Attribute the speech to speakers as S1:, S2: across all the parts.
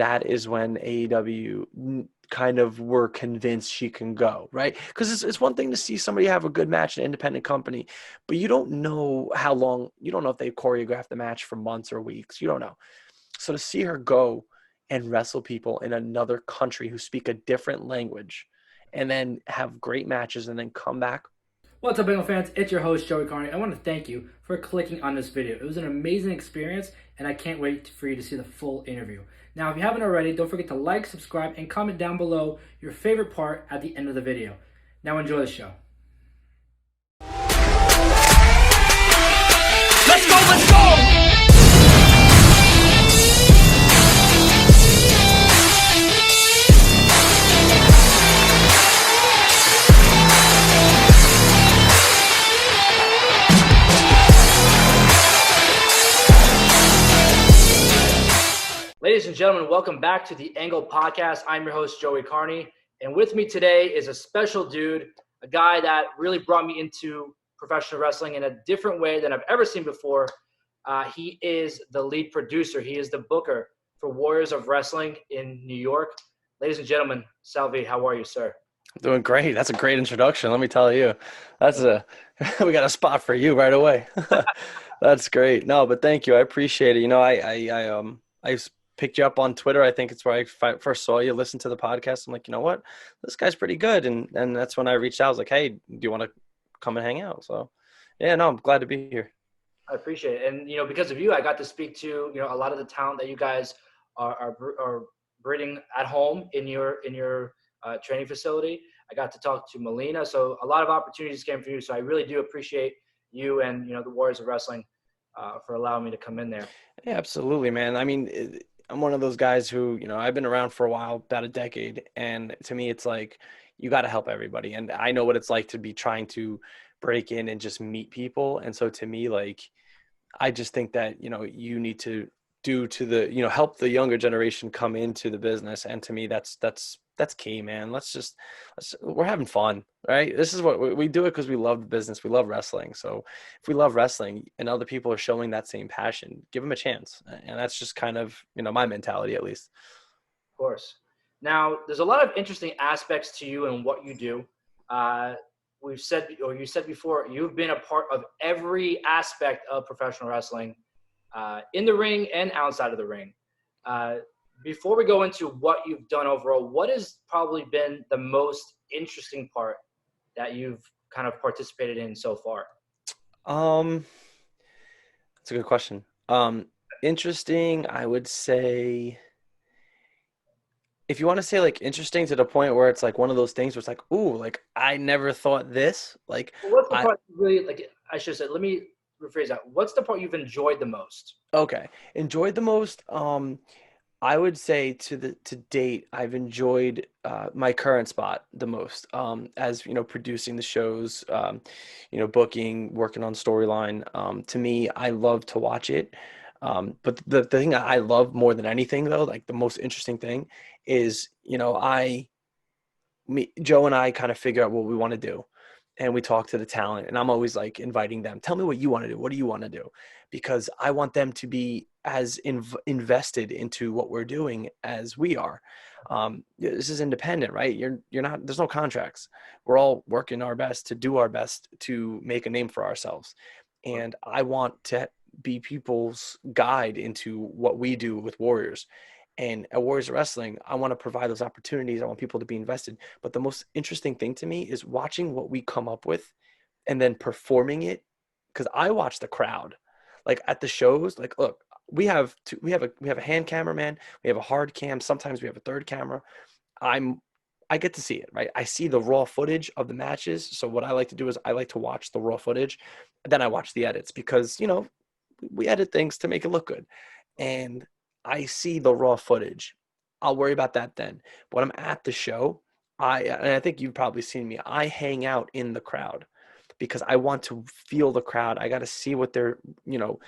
S1: that is when AEW kind of were convinced she can go, right? Because it's one thing to see somebody have a good match in an independent company, but you don't know how long, you don't know if they choreographed the match for months or weeks. You don't know. So to see her go and wrestle people in another country who speak a different language and then have great matches and then come back.
S2: What's up, Bengal fans? It's your host, Joey Karni. I want to thank you for clicking on this video. It was an amazing experience, and I can't wait for you to see the full interview. Now, if you haven't already, don't forget to like, subscribe, and comment down below your favorite part at the end of the video. Now, enjoy the show.
S3: Let's go, let's go!
S2: Ladies and gentlemen, welcome back to the Angle Podcast. I'm your host, Joey Karni, and with me today is a special dude, a guy that really brought me into professional wrestling in a different way than I've ever seen before. He is the lead producer. He is the booker for Warriors of Wrestling in New York. Ladies and gentlemen, SalveyB, how are you, sir?
S1: Doing great. That's a great introduction. Let me tell you, we got a spot for you right away. That's great. No, but thank you. I appreciate it. You know, I picked you up on Twitter. I think it's where I first saw you, listened to the podcast. I'm like, you know what, this guy's pretty good. And that's when I reached out. I was like, hey, do you want to come and hang out? So yeah, no, I'm glad to be here.
S2: I appreciate it. And, you know, because of you, I got to speak to, you know, a lot of the talent that you guys are breeding at home in your training facility. I got to talk to Melina. So a lot of opportunities came from you. So I really do appreciate you and, you know, the Warriors of Wrestling for allowing me to come in there.
S1: Yeah, absolutely, man. I mean, I'm one of those guys who, you know, I've been around for a while, about a decade. And to me, it's like, you got to help everybody. And I know what it's like to be trying to break in and just meet people. And so to me, like, I just think that, you know, you need to help the younger generation come into the business. And to me, that's key, man. We're having fun, right? This is what we do it because we love the business. We love wrestling. So if we love wrestling and other people are showing that same passion, give them a chance. And that's just kind of, you know, my mentality, at least.
S2: Of course. Now, there's a lot of interesting aspects to you and what you do. You said before, you've been a part of every aspect of professional wrestling, in the ring and outside of the ring. Before we go into what you've done overall, what has probably been the most interesting part that you've kind of participated in so far?
S1: That's a good question. Interesting, I would say, if you want to say like interesting to the point where it's like one of those things where it's like, ooh, like I never thought this. Like,
S2: What's the part really, like I should say, let me rephrase that. What's the part you've enjoyed the most?
S1: okay, enjoyed the most. I would say to date, I've enjoyed my current spot the most. As you know, producing the shows, you know, booking, working on storyline. To me, I love to watch it. But the thing I love more than anything, though, like the most interesting thing, is, you know, Joe and I kind of figure out what we want to do, and we talk to the talent, and I'm always like inviting them, tell me what you want to do. What do you want to do? Because I want them to be as invested into what we're doing as we are. This is independent, right? You're not, there's no contracts. We're all working our best to do our best to make a name for ourselves. And I want to be people's guide into what we do with Warriors. And at Warriors of Wrestling, I want to provide those opportunities. I want people to be invested. But the most interesting thing to me is watching what we come up with and then performing it. Because I watch the crowd, like at the shows. Like, look, we have a hand cameraman, we have a hard cam. Sometimes we have a third camera. I get to see it, right? I see the raw footage of the matches. So what I like to do is I like to watch the raw footage, then I watch the edits because, you know, we edit things to make it look good. And I see the raw footage. I'll worry about that then. But when I'm at the show, and I think you've probably seen me, I hang out in the crowd because I want to feel the crowd. I got to see what they're, you know,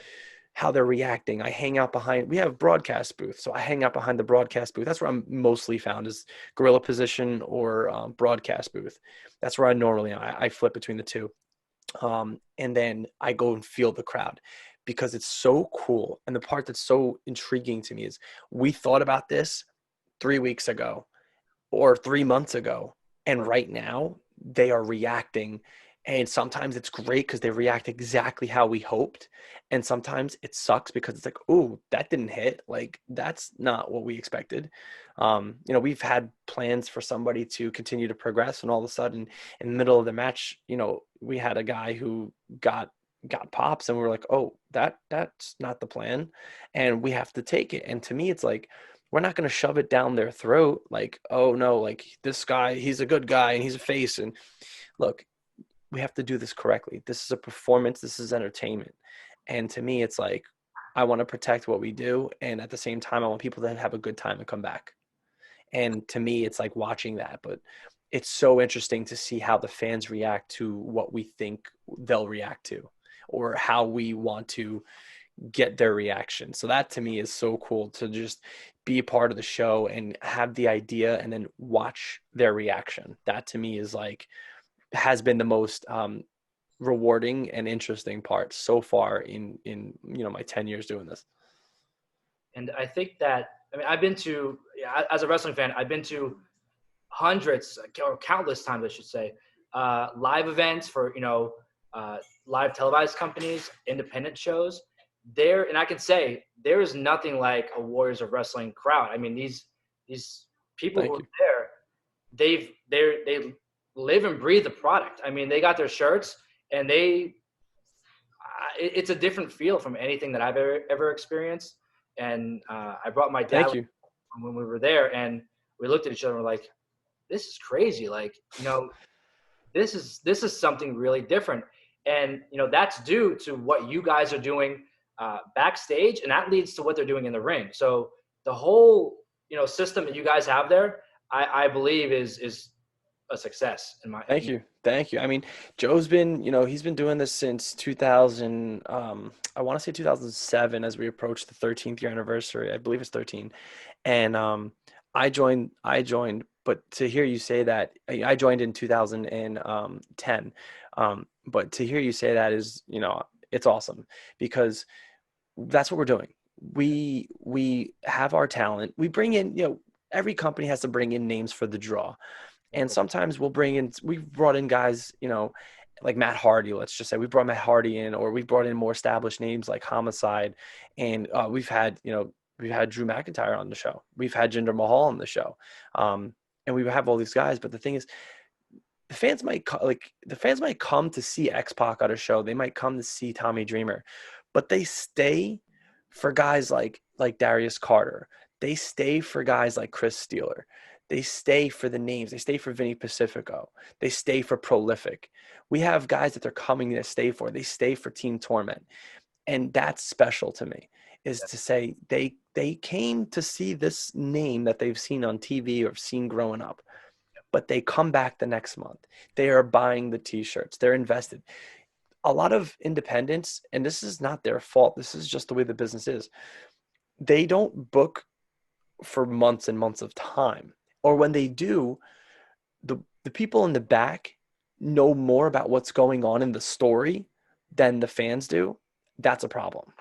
S1: how they're reacting. I hang out behind, we have broadcast booth. So I hang out behind the broadcast booth. That's where I'm mostly found, is gorilla position or broadcast booth. That's where I normally, I flip between the two. And then I go and feel the crowd, because it's so cool. And the part that's so intriguing to me is we thought about this 3 weeks ago or 3 months ago. And right now they are reacting. And sometimes it's great because they react exactly how we hoped. And sometimes it sucks because it's like, oh, that didn't hit. Like, that's not what we expected. We've had plans for somebody to continue to progress. And all of a sudden, in the middle of the match, we had a guy who got pops, and we were like, oh, that's not the plan. And we have to take it. And to me, it's like, we're not going to shove it down their throat like, oh no, like this guy, he's a good guy and he's a face. And look, we have to do this correctly. This is a performance. This is entertainment. And to me, it's like, I want to protect what we do. And at the same time, I want people to have a good time and come back. And to me, it's like watching that. But it's so interesting to see how the fans react to what we think they'll react to, or how we want to get their reaction. So that to me is so cool, to just be a part of the show and have the idea and then watch their reaction. That to me is like, has been the most rewarding and interesting part so far in my 10 years doing this.
S2: And I think that, I mean, I've been to, as a wrestling fan, I've been to hundreds or countless times, I should say, live events for, live televised companies, independent shows there. And I can say there is nothing like a Warriors of Wrestling crowd. I mean, these people
S1: Thank
S2: who are
S1: you.
S2: there, they live and breathe the product. I mean, they got their shirts, and it's a different feel from anything that I've ever experienced. And I brought my dad
S1: Thank you.
S2: when we were there, and we looked at each other and we're like, this is crazy. Like, this is something really different. And, that's due to what you guys are doing backstage, and that leads to what they're doing in the ring. So the whole, system that you guys have there, I believe is a success in my.
S1: Thank you. Thank you. I mean, Joe's been, he's been doing this since 2000, I want to say 2007, as we approach the 13th year anniversary. I believe it's 13. And I joined, but to hear you say that, I joined in 2010. But to hear you say that is, it's awesome, because that's what we're doing. We have our talent. We bring in, every company has to bring in names for the draw. And sometimes we've brought in guys, like Matt Hardy, let's just say we brought Matt Hardy in, or we brought in more established names like Homicide. And we've had Drew McIntyre on the show. We've had Jinder Mahal on the show. And we have all these guys. But the thing is, the fans might come to see X-Pac at a show. They might come to see Tommy Dreamer, but they stay for guys like Darius Carter. They stay for guys like Chris Steeler. They stay for the names. They stay for Vinny Pacifico. They stay for Prolific. We have guys that they're coming to stay for. They stay for Team Torment. And that's special to me, is to say they came to see this name that they've seen on TV or seen growing up, but they come back the next month. They are buying the t-shirts. They're invested. A lot of independents, and this is not their fault, this is just the way the business is, they don't book for months and months of time. Or when they do, the people in the back know more about what's going on in the story than the fans do. That's a problem.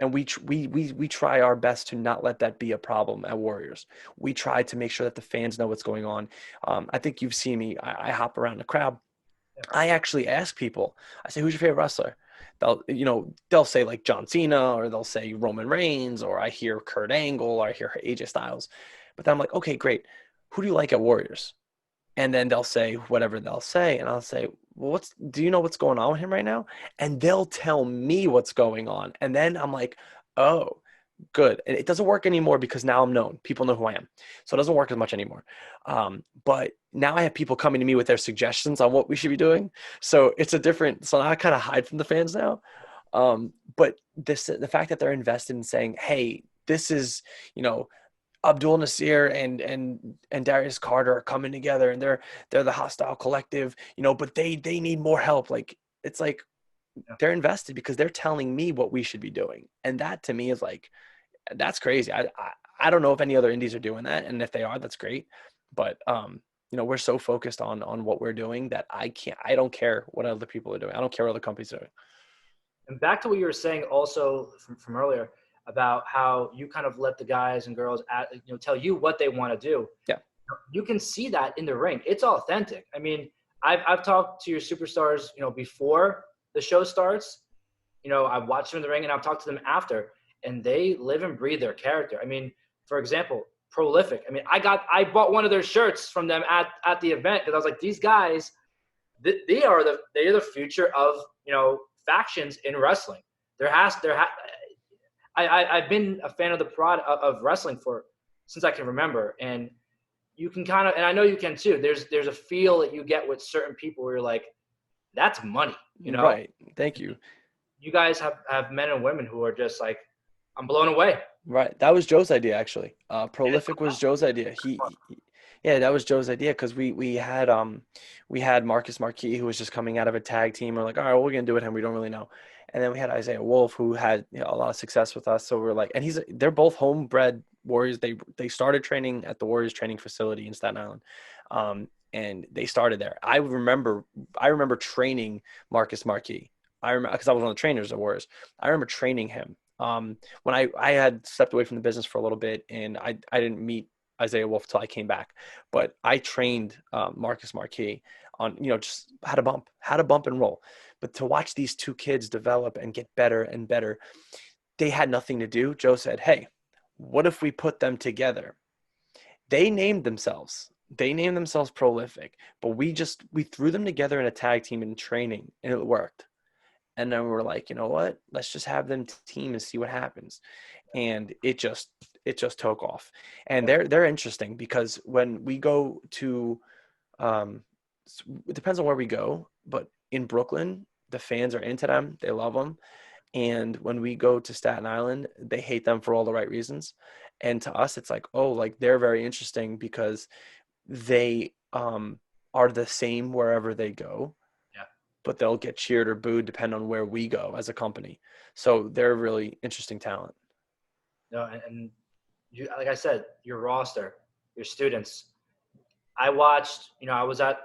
S1: And we try our best to not let that be a problem at Warriors. We try to make sure that the fans know what's going on. I think you've seen me. I hop around the crowd. I actually ask people. I say, "Who's your favorite wrestler?" They'll say like John Cena, or they'll say Roman Reigns, or I hear Kurt Angle, or I hear AJ Styles. But then I'm like, okay, great. Who do you like at Warriors? And then they'll say whatever they'll say, and I'll say, well, do you know what's going on with him right now? And they'll tell me what's going on. And then I'm like, oh, good. And it doesn't work anymore because now I'm known. People know who I am. So it doesn't work as much anymore. But now I have people coming to me with their suggestions on what we should be doing. So it's so now I kind of hide from the fans now. But the fact that they're invested in saying, hey, this is, Abdul Nasir and Darius Carter are coming together, and they're the hostile collective, but they need more help. Like, it's like, they're invested because they're telling me what we should be doing. And that to me is like, that's crazy. I don't know if any other indies are doing that. And if they are, that's great. But, we're so focused on what we're doing that I don't care what other people are doing. I don't care what other companies are doing.
S2: And back to what you were saying also from earlier about how you kind of let the guys and girls tell you what they want to do.
S1: Yeah.
S2: You can see that in the ring. It's authentic. I mean, I've talked to your superstars, before the show starts. I've watched them in the ring and I've talked to them after, and they live and breathe their character. I mean, for example, Prolific. I mean, I bought one of their shirts from them at the event because I was like, these guys, they are the future of factions in wrestling. I've been a fan of the prod of wrestling since I can remember, and you can kind of, and I know you can too. There's a feel that you get with certain people where you're like, that's money,
S1: Right. Thank you.
S2: You guys have men and women who are just like, I'm blown away.
S1: Right. That was Joe's idea, actually. Prolific was Joe's idea. Yeah, that was Joe's idea because we had Marcus Marquis, who was just coming out of a tag team. We're like, all right, what we're gonna do with him? We don't really know. And then we had Isaiah Wolf, who had a lot of success with us. So we're like, and they're both homebred Warriors. They started training at the Warriors training facility in Staten Island, and they started there. I remember training Marcus Marquis. I remember because I was one of the trainers at Warriors. I remember training him. When I had stepped away from the business for a little bit, and I didn't meet Isaiah Wolf till I came back, but I trained Marcus Marquis on just how to bump and roll. But to watch these two kids develop and get better and better, they had nothing to do. Joe said, "Hey, what if we put them together?" They named themselves Prolific, but we threw them together in a tag team in training, and it worked. And then we're like, you know what? Let's just have them team and see what happens. And it just took off. And they're interesting because when we go to, it depends on where we go, but in Brooklyn, the fans are into them. They love them. And when we go to Staten Island, they hate them for all the right reasons. And to us, it's like, oh, like they're very interesting because they are the same wherever they go, but they'll get cheered or booed depending on where we go as a company. So they're a really interesting talent.
S2: And you, like I said, your roster, your students. I watched, I was at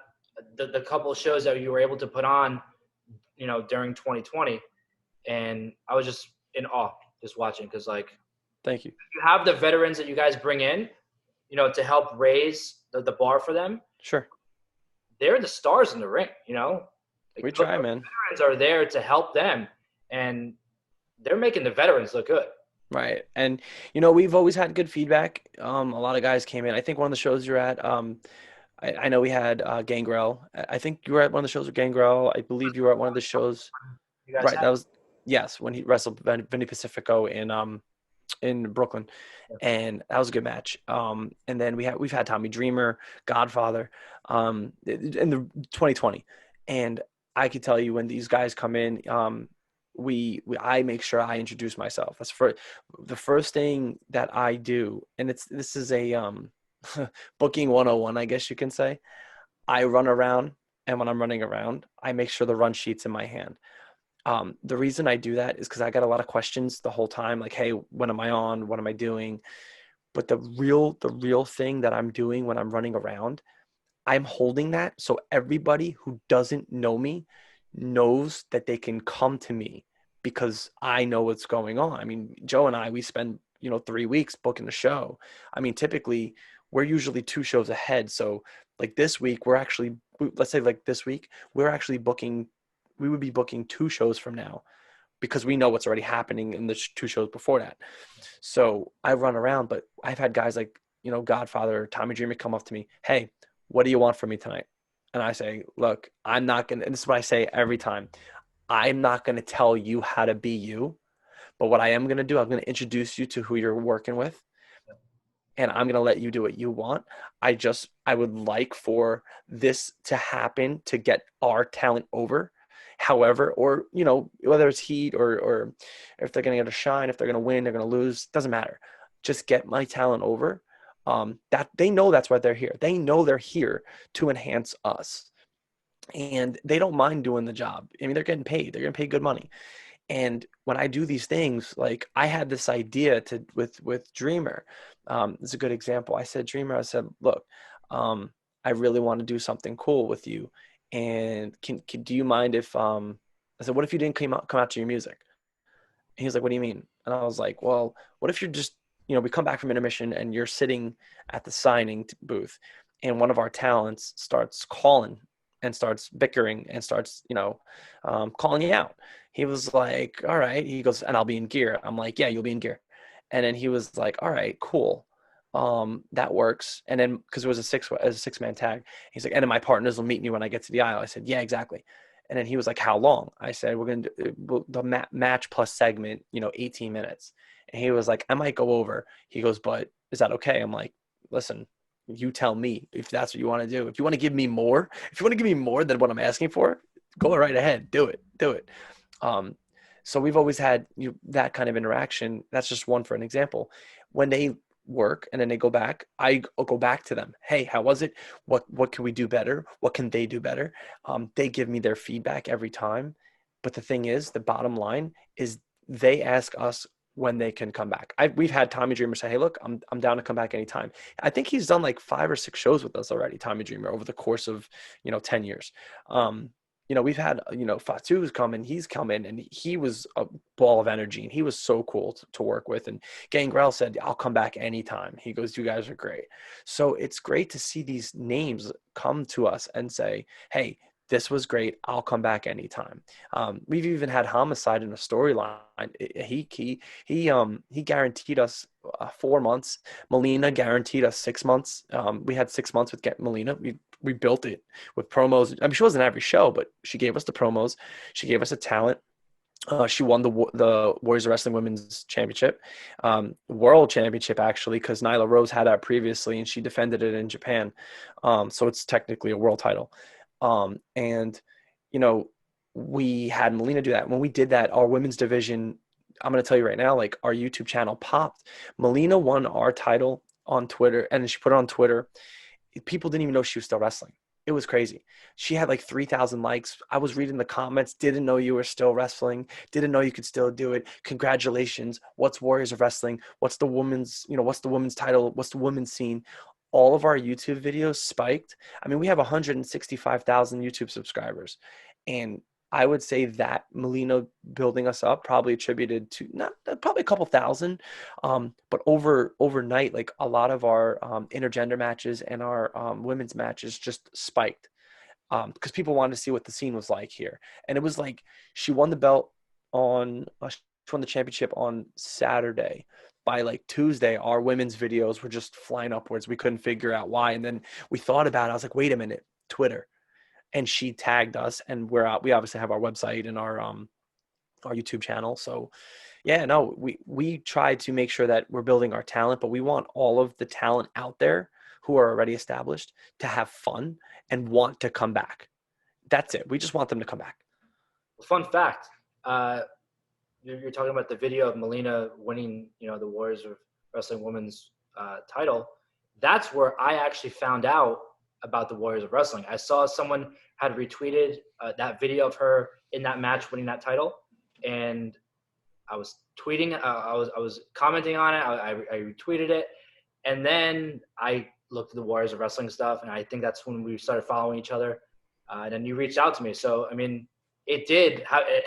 S2: the couple of shows that you were able to put on, during 2020, and I was just in awe just watching because, like,
S1: thank you.
S2: You have the veterans that you guys bring in, to help raise the bar for them.
S1: Sure.
S2: They're the stars in the ring,
S1: We try, man.
S2: Veterans are there to help them, and they're making the veterans look good.
S1: Right. And, we've always had good feedback. A lot of guys came in. I think one of the shows you're at, I know we had Gangrel. I think you were at one of the shows with Gangrel. I believe you were at one of the shows. Right. That was, yes, when he wrestled Vinny Pacifico in Brooklyn. And that was a good match. And then we've had Tommy Dreamer, Godfather, in the 2020. And I could tell you when these guys come in, I make sure I introduce myself. That's for the first thing that I do. And this is a booking 101, I guess you can say. I run around, and when I'm running around, I make sure the run sheet's in my hand. The reason I do that is because I got a lot of questions the whole time, like, hey, when am I on? What am I doing? But the real thing that I'm doing when I'm running around, I'm holding that so everybody who doesn't know me knows that they can come to me because I know what's going on. I mean, Joe and I, we spend, 3 weeks booking the show. I mean, typically we're usually 2 shows ahead. So like this week, let's say like this week, we would be booking 2 shows from now because we know what's already happening in the 2 shows before that. So I run around, but I've had guys like, Godfather, Tommy Dreamer come up to me. Hey, what do you want from me tonight? And I say, look, I'm not going to, and this is what I say every time. I'm not going to tell you how to be you, but what I am going to do, I'm going to introduce you to who you're working with. And I'm going to let you do what you want. I would like for this to happen to get our talent over. However, or, whether it's heat or if they're going to get a shine, if they're going to win, they're going to lose, doesn't matter. Just get my talent over. That they know that's why they're here. They know they're here to enhance us, and they don't mind doing the job. I mean, they're getting paid good money. And when I do these things, like I had this idea with Dreamer. It's a good example. I said, Dreamer, look, I really want to do something cool with you. And do you mind if I said, what if you didn't come out to your music? And he was like, what do you mean? And I was like, well, what if you're just, we come back from intermission and you're sitting at the signing booth and one of our talents starts calling and starts bickering and starts, calling you out. He was like, all right. He goes, and I'll be in gear. I'm like, yeah, you'll be in gear. And then he was like, all right, cool. That works. And then, cause it was a 6-man tag. He's like, and then my partners will meet me when I get to the aisle. I said, yeah, exactly. And then he was like, how long? I said, we're going to do the match plus segment, 18 minutes. And he was like, I might go over. He goes, but is that okay? I'm like, listen, you tell me if that's what you want to do. If you want to give me more, than what I'm asking for, go right ahead. Do it. Um, so we've always had that kind of interaction. That's just one for an example. When they work and then they go back, I go back to them. Hey, how was it? What can we do better? What can they do better? They give me their feedback every time. But the thing is, the bottom line is they ask us when they can come back. We've had Tommy Dreamer say, hey, look, I'm down to come back anytime. I think he's done like 5 or 6 shows with us already, Tommy Dreamer, over the course of, 10 years. We've had, Fatu's come and he's come in and he was a ball of energy and he was so cool to work with. And Gangrel said, I'll come back anytime. He goes, you guys are great. So it's great to see these names come to us and say, hey, this was great. I'll come back anytime. We've even had Homicide in a storyline. He guaranteed us 4 months. Melina guaranteed us 6 months. We had 6 months with Melina. We built it with promos. I mean, she wasn't every show, but she gave us the promos. She gave us a talent. She won the Warriors of Wrestling Women's Championship, World Championship actually, because Nyla Rose had that previously and she defended it in Japan. So it's technically a world title. And we had Melina do that. When we did that, our women's division, I'm going to tell you right now, like our YouTube channel popped. Melina won our title on Twitter and she put it on Twitter. People didn't even know she was still wrestling. It was crazy. She had like 3,000 likes. I was reading the comments, didn't know you were still wrestling, didn't know you could still do it. Congratulations. What's Warriors of Wrestling? What's the women's title? What's the women's scene? All of our YouTube videos spiked. I mean, we have 165,000 YouTube subscribers. And I would say that Melina building us up probably attributed to probably a couple thousand, but overnight, like a lot of our intergender matches and our women's matches just spiked because people wanted to see what the scene was like here. And it was like she won the belt she won the championship on Saturday. By like Tuesday, our women's videos were just flying upwards. We couldn't figure out why. And then we thought about it. I was like, wait a minute, Twitter. And she tagged us, and we obviously have our website and our YouTube channel. So yeah, no, we try to make sure that we're building our talent, but we want all of the talent out there who are already established to have fun and want to come back. That's it. We just want them to come back.
S2: Fun fact, you're talking about the video of Melina winning, the Warriors of Wrestling Women's title. That's where I actually found out about the Warriors of Wrestling. I saw someone had retweeted that video of her in that match winning that title, and I was tweeting. I was commenting on it. I retweeted it, and then I looked at the Warriors of Wrestling stuff, and I think that's when we started following each other. And then you reached out to me. So I mean, it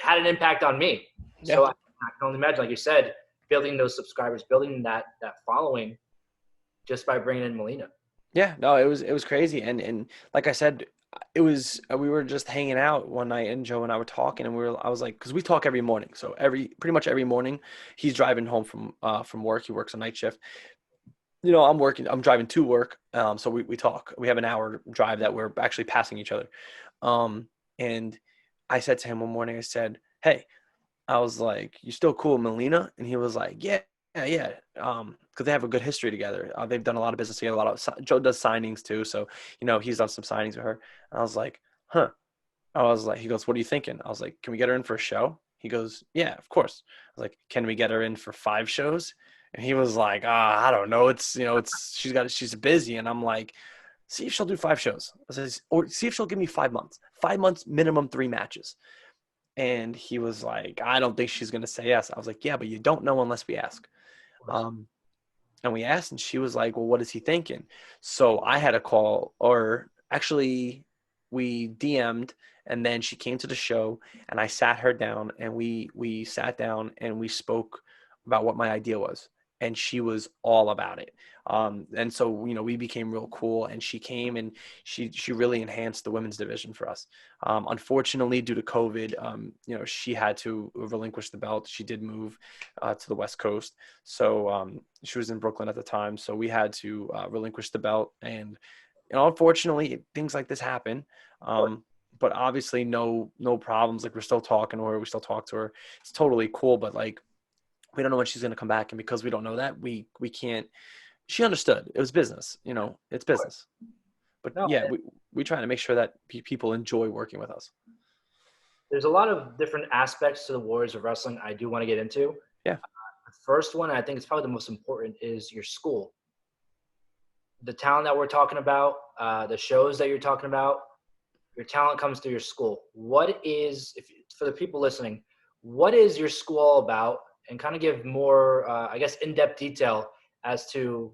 S2: had an impact on me. Yeah. So I can only imagine, like you said, building those subscribers, building that following, just by bringing in Melina.
S1: Yeah, no, it was crazy. And like I said, we were just hanging out one night and Joe and I were talking and I was like, cause we talk every morning. So pretty much every morning he's driving home from work. He works a night shift. I'm driving to work. So we talk, we have an hour drive that we're actually passing each other. And I said to him one morning, I said, hey, I was like, you still cool with Melina? And he was like, yeah. Because they have a good history together. They've done a lot of business together. Joe does signings too, so he's done some signings with her. And I was like, huh. I was like, he goes, what are you thinking? I was like, can we get her in for a show? He goes, yeah, of course. I was like, can we get her in for 5 shows? And he was like, I don't know. She's busy. And I'm like, see if she'll do 5 shows. I said, or see if she'll give me 5 months. 5 months, minimum 3 matches. And he was like, I don't think she's gonna say yes. I was like, yeah, but you don't know unless we ask. And we asked, and she was like, well, what is he thinking? So I had a call, or actually, we DM'd, and then she came to the show, and I sat her down, and we sat down and we spoke about what my idea was, and she was all about it. And so, we became real cool, and she came, and she really enhanced the women's division for us. Unfortunately, due to COVID, she had to relinquish the belt. She did move to the West Coast, so she was in Brooklyn at the time. So we had to relinquish the belt, and unfortunately, things like this happen. But obviously, no problems. Like, we're still talking to her. We still talk to her. It's totally cool. But like, we don't know when she's going to come back, and because we don't know that, we can't. She understood it was business. It's business. But
S2: No,
S1: yeah, we try to make sure that people enjoy working with us.
S2: there's a lot of different aspects to the Warriors of Wrestling I do want to get into.
S1: Yeah.
S2: The first one, I think it's probably the most important, is your school. The talent that we're talking about, the shows that you're talking about, your talent comes through your school. What is, for the people listening, what is your school all about? And kind of give more, I guess, in-depth detail as to,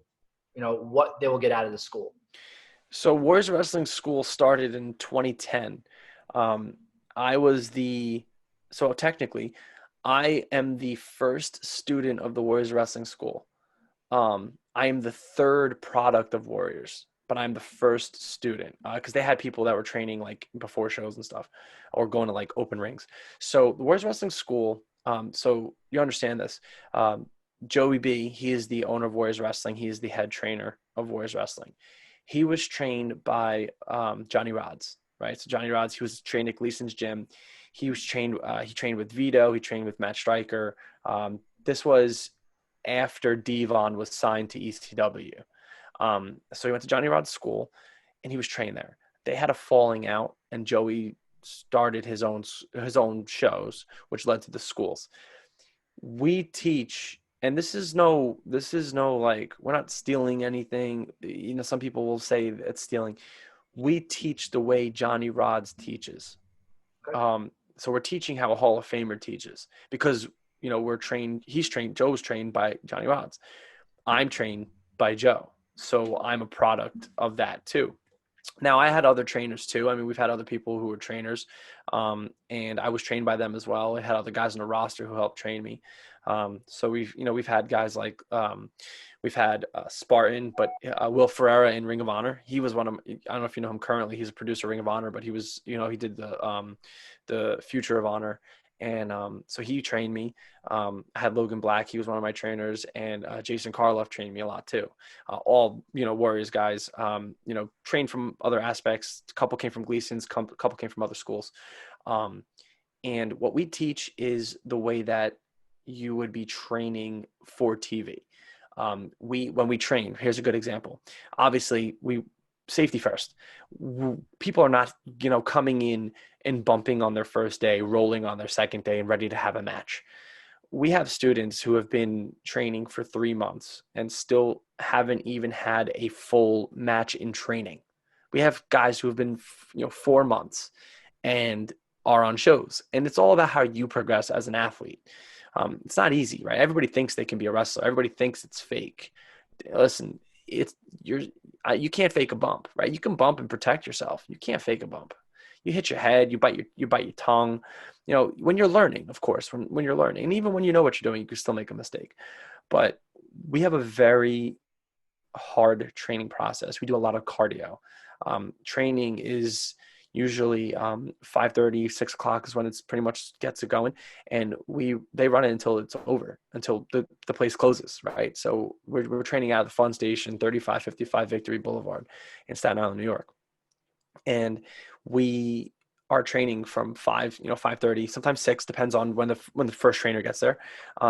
S2: what they will get out of the school.
S1: So Warriors Wrestling School started in 2010. I was so technically, I am the first student of the Warriors Wrestling School. I am the third product of Warriors, but I'm the first student because they had people that were training like before shows and stuff, or going to like open rings. So the Warriors Wrestling School. So you understand this. Joey B, he is the owner of Warriors Wrestling. He is the head trainer of Warriors Wrestling. He was trained by Johnny Rods, right? So Johnny Rods, he was trained at Gleason's gym. He was trained. He trained with Vito. He trained with Matt Stryker. This was after Devon was signed to ECW. So he went to Johnny Rod's school, and he was trained there. They had a falling out, and Joey started his own shows, which led to the schools. We teach, and this is no like, we're not stealing anything. Some people will say it's stealing. We teach the way Johnny Rods teaches.
S2: Okay.
S1: So we're teaching how a Hall of Famer teaches, because we're trained. Joe's trained by Johnny Rods. I'm trained by Joe, so I'm a product of that too. Now, I had other trainers too. I mean, we've had other people who were trainers, and I was trained by them as well. I had other guys on the roster who helped train me. So we've had guys like, we've had Spartan, but Will Ferreira in Ring of Honor. He was one of, I don't know if you know him currently. He's a producer of Ring of Honor, but he was, he did the Future of Honor. And so he trained me. I had Logan Black. He was one of my trainers, and Jason Karloff trained me a lot too. All Warriors guys. Trained from other aspects. A couple came from Gleason's. A couple came from other schools. And what we teach is the way that you would be training for TV. When we train, here's a good example. Obviously, safety first. People are not, coming in and bumping on their first day, rolling on their second day, and ready to have a match. We have students who have been training for 3 months and still haven't even had a full match in training. We have guys who have been, 4 months and are on shows. And it's all about how you progress as an athlete. It's not easy, right? Everybody thinks they can be a wrestler. Everybody thinks it's fake. Listen, you can't fake a bump, right? You can bump and protect yourself. You can't fake a bump. You hit your head, you bite your tongue. When you're learning, of course, when you're learning, and even when you know what you're doing, you can still make a mistake. But we have a very hard training process. We do a lot of cardio. Training is usually 5:30, 6 o'clock is when it's pretty much gets it going, and they run it until it's over, until the place closes, right? So we're training out of the Fun Station, 3555 Victory Boulevard in Staten Island, New York, and we are training from 5:30, sometimes 6, depends on when the first trainer gets there.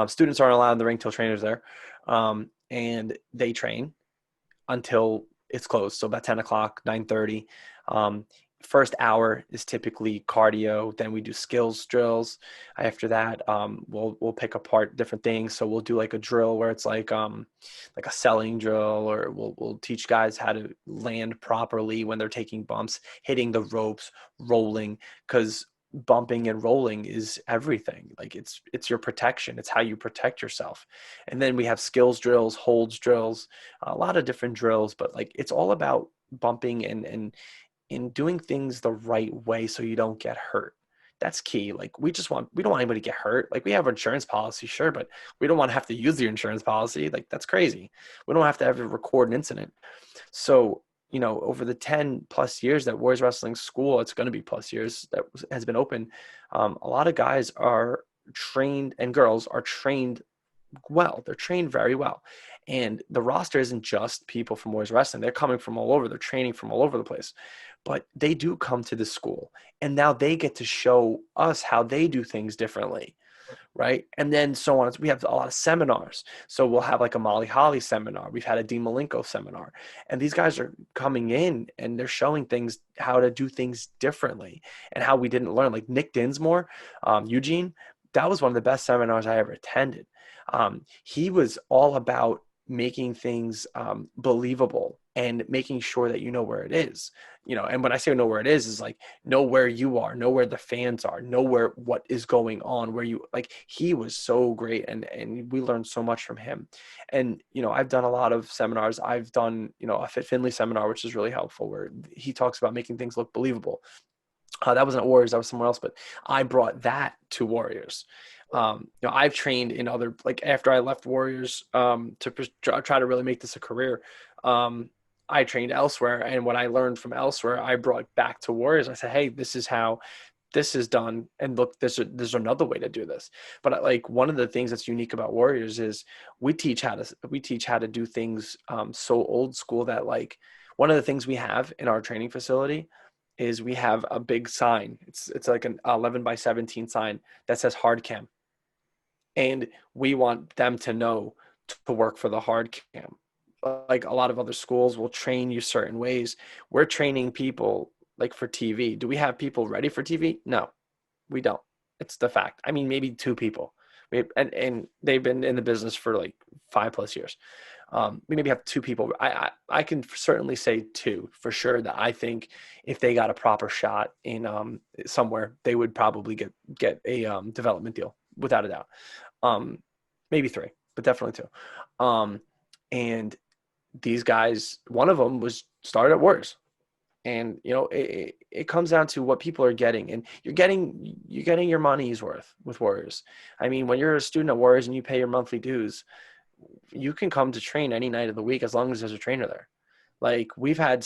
S1: Students aren't allowed in the ring till trainer's there, and they train until it's closed, so about 10 o'clock, 9:30. First hour is typically cardio. Then we do skills drills. After that, we'll pick apart different things. So we'll do like a drill where it's like a selling drill, or we'll teach guys how to land properly when they're taking bumps, hitting the ropes, rolling, because bumping and rolling is everything. Like it's your protection. It's how you protect yourself. And then we have skills drills, holds drills, a lot of different drills, but like it's all about bumping and in doing things the right way so you don't get hurt. That's key. Like we don't want anybody to get hurt. Like we have an insurance policy, sure, but we don't want to have to use the insurance policy. Like that's crazy. We don't have to ever record an incident. So, over the 10 plus years that Warriors Wrestling School, it's going to be plus years that has been open. A lot of guys are trained and girls are trained well. They're trained very well. And the roster isn't just people from Warriors Wrestling. They're coming from all over. They're training from all over the place. But they do come to the school. And now they get to show us how they do things differently. Right. And then so on. We have a lot of seminars. So we'll have like a Molly Holly seminar. We've had a Dean Malenko seminar. And these guys are coming in and they're showing things, how to do things differently and how we didn't learn. Like Nick Dinsmore, Eugene, that was one of the best seminars I ever attended. He was all about making things believable and making sure that you know where it is, and when I say know where it is like know where you are, know where the fans are, know where what is going on, where you like. He was so great and we learned so much from him. And I've done a lot of seminars. I've done a Fit Finley seminar, which is really helpful, where he talks about making things look believable. That wasn't at Warriors, that was somewhere else, but I brought that to Warriors. I've trained in other, like after I left Warriors to try to really make this a career, I trained elsewhere. And what I learned from elsewhere, I brought back to Warriors. I said, hey, this is how this is done. And look, there's another way to do this. But like one of the things that's unique about Warriors is we teach how to do things so old school that like one of the things we have in our training facility is we have a big sign. It's like an 11x17 sign that says hard cam. And we want them to know to work for the hard cam. Like a lot of other schools will train you certain ways. We're training people like for TV. Do we have people ready for TV? No, we don't. It's the fact. I mean, maybe two people. And they've been in the business for like 5+ years. We maybe have two people. I can certainly say two for sure that I think if they got a proper shot in somewhere, they would probably get a development deal without a doubt. Maybe three, but definitely two. And these guys, one of them was started at Warriors. And it comes down to what people are getting, and you're getting your money's worth with Warriors. I mean, when you're a student at Warriors and you pay your monthly dues, you can come to train any night of the week as long as there's a trainer there. Like we've had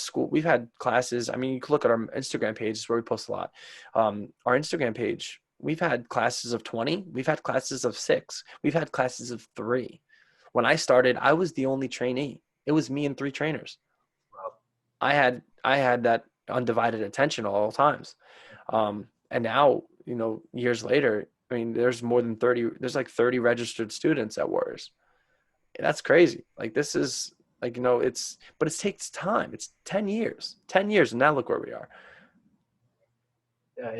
S1: classes. I mean, you can look at our Instagram page where we post a lot. Our Instagram page, we've had classes of 20. We've had classes of 6. We've had classes of 3. When I started, I was the only trainee. It was me and 3 trainers. I had that undivided attention at all times. And now, years later, I mean, there's more than 30, there's like 30 registered students at Warriors. That's crazy. Like this is like, but it takes time. It's 10 years, and now look where we are.
S2: Yeah,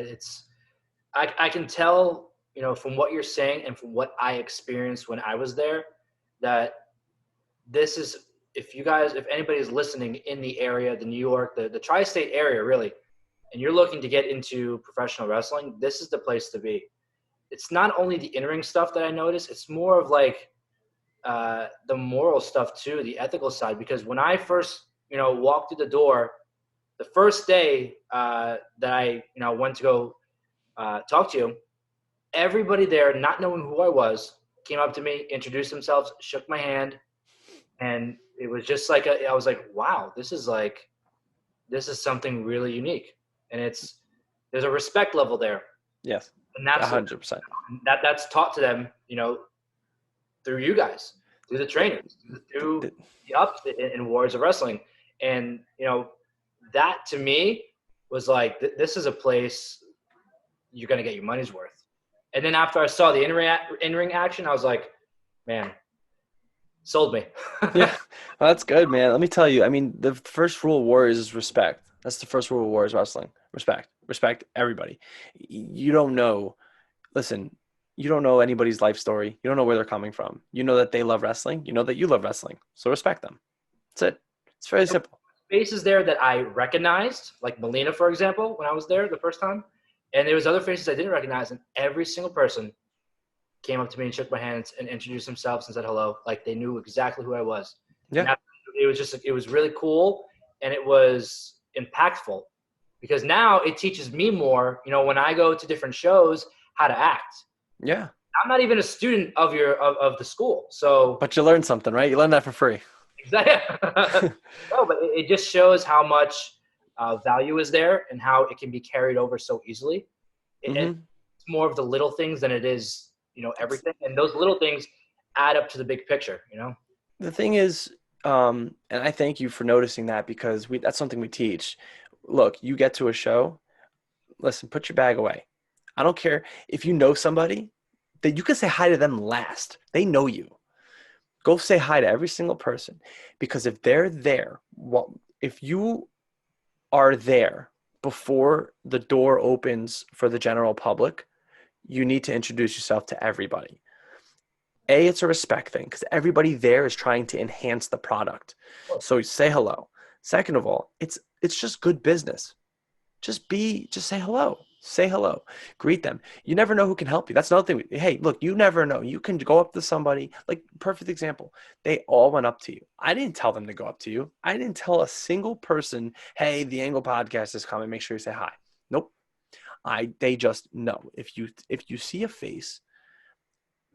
S2: I can tell, from what you're saying and from what I experienced when I was there, that this is, if anybody's listening in the area, the New York, the tri-state area, really, and you're looking to get into professional wrestling, this is the place to be. It's not only the in-ring stuff that I noticed, it's more of like the moral stuff too, the ethical side. Because when I first, walked through the door, the first day that I, went to go talk to you, everybody there, not knowing who I was, came up to me, introduced themselves, shook my hand, and it was just like I was like, wow, this is something really unique, and there's a respect level there.
S1: Yes,
S2: and that's
S1: 100%.
S2: That's taught to them, through you guys, through the trainers, through the ups in Warriors of Wrestling, and that to me was like, this is a place you're gonna get your money's worth. And then after I saw the in-ring action, I was like, man, sold me.
S1: Yeah, well, that's good, man. Let me tell you, I mean, the first rule of Warriors is respect. That's the first rule of Warriors Wrestling. Respect everybody. You don't know anybody's life story. You don't know where they're coming from. You know that they love wrestling. You know that you love wrestling. So respect them. That's it. It's very simple.
S2: Faces there that I recognized, like Melina, for example, when I was there the first time. And there was other faces I didn't recognize, and every single person came up to me and shook my hands and introduced themselves and said hello. Like they knew exactly who I was.
S1: Yeah.
S2: And it was really cool, and it was impactful. because now it teaches me more, when I go to different shows, how to act.
S1: Yeah.
S2: I'm not even a student of the school. So,
S1: But you learn something, right? You learn that for free.
S2: exactly. No, but it just shows how much value is there and how it can be carried over so easily.
S1: Mm-hmm.
S2: It's more of the little things than it is, everything. And those little things add up to the big picture.
S1: The thing is, and I thank you for noticing that, because that's something we teach. Look, you get to a show, listen, put your bag away. I don't care if you know somebody, that you can say hi to them last. They know you. Go say hi to every single person, because if they're there, if you are there before the door opens for the general public, you need to introduce yourself to everybody. It's a respect thing, because everybody there is trying to enhance the product. So say hello. Second of all, it's just good business. Just say hello. Say hello. Greet them. You never know who can help you. That's another thing. Hey, look, you never know. You can go up to somebody, like, perfect example. They all went up to you. I didn't tell them to go up to you. I didn't tell a single person, hey, the Angle Podcast is coming. Make sure you say hi. Nope. They just know. If you see a face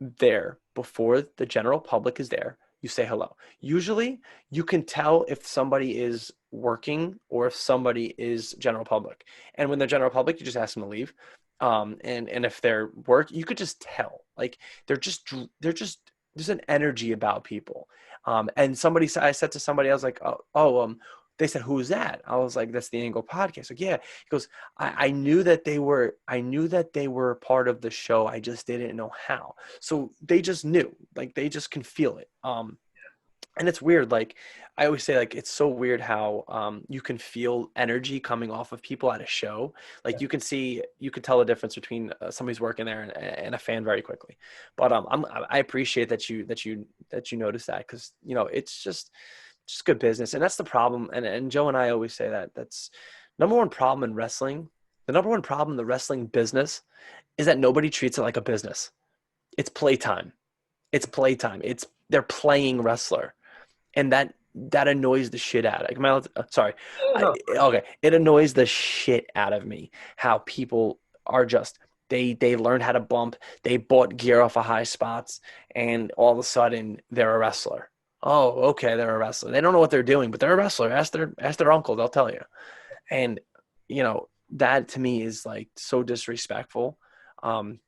S1: there before the general public is there, you say hello. Usually you can tell if somebody is working or if somebody is general public. And when they're general public, you just ask them to leave. And if they're work, you could just tell, like, there's an energy about people. And I said to somebody, I was like, they said, who's that? I was like, that's the Angle Podcast. Like, yeah. He goes, I knew that they were part of the show. I just didn't know how. So they just knew, like, they just can feel it. And it's weird. Like, I always say, like, it's so weird how you can feel energy coming off of people at a show. Like, you can tell the difference between somebody's working there and a fan very quickly. But I appreciate that you notice that, because it's just good business. And that's the problem. And Joe and I always say that's number one problem in wrestling. The number one problem in the wrestling business is that nobody treats it like a business. It's playtime. They're playing wrestler. And that annoys the shit out of me. Sorry. Okay. It annoys the shit out of me how people are just, they learned how to bump. They bought gear off of high spots, and all of a sudden they're a wrestler. Oh, okay, they're a wrestler. They don't know what they're doing, but they're a wrestler. Ask their uncle, they'll tell you. And that to me is, like, so disrespectful,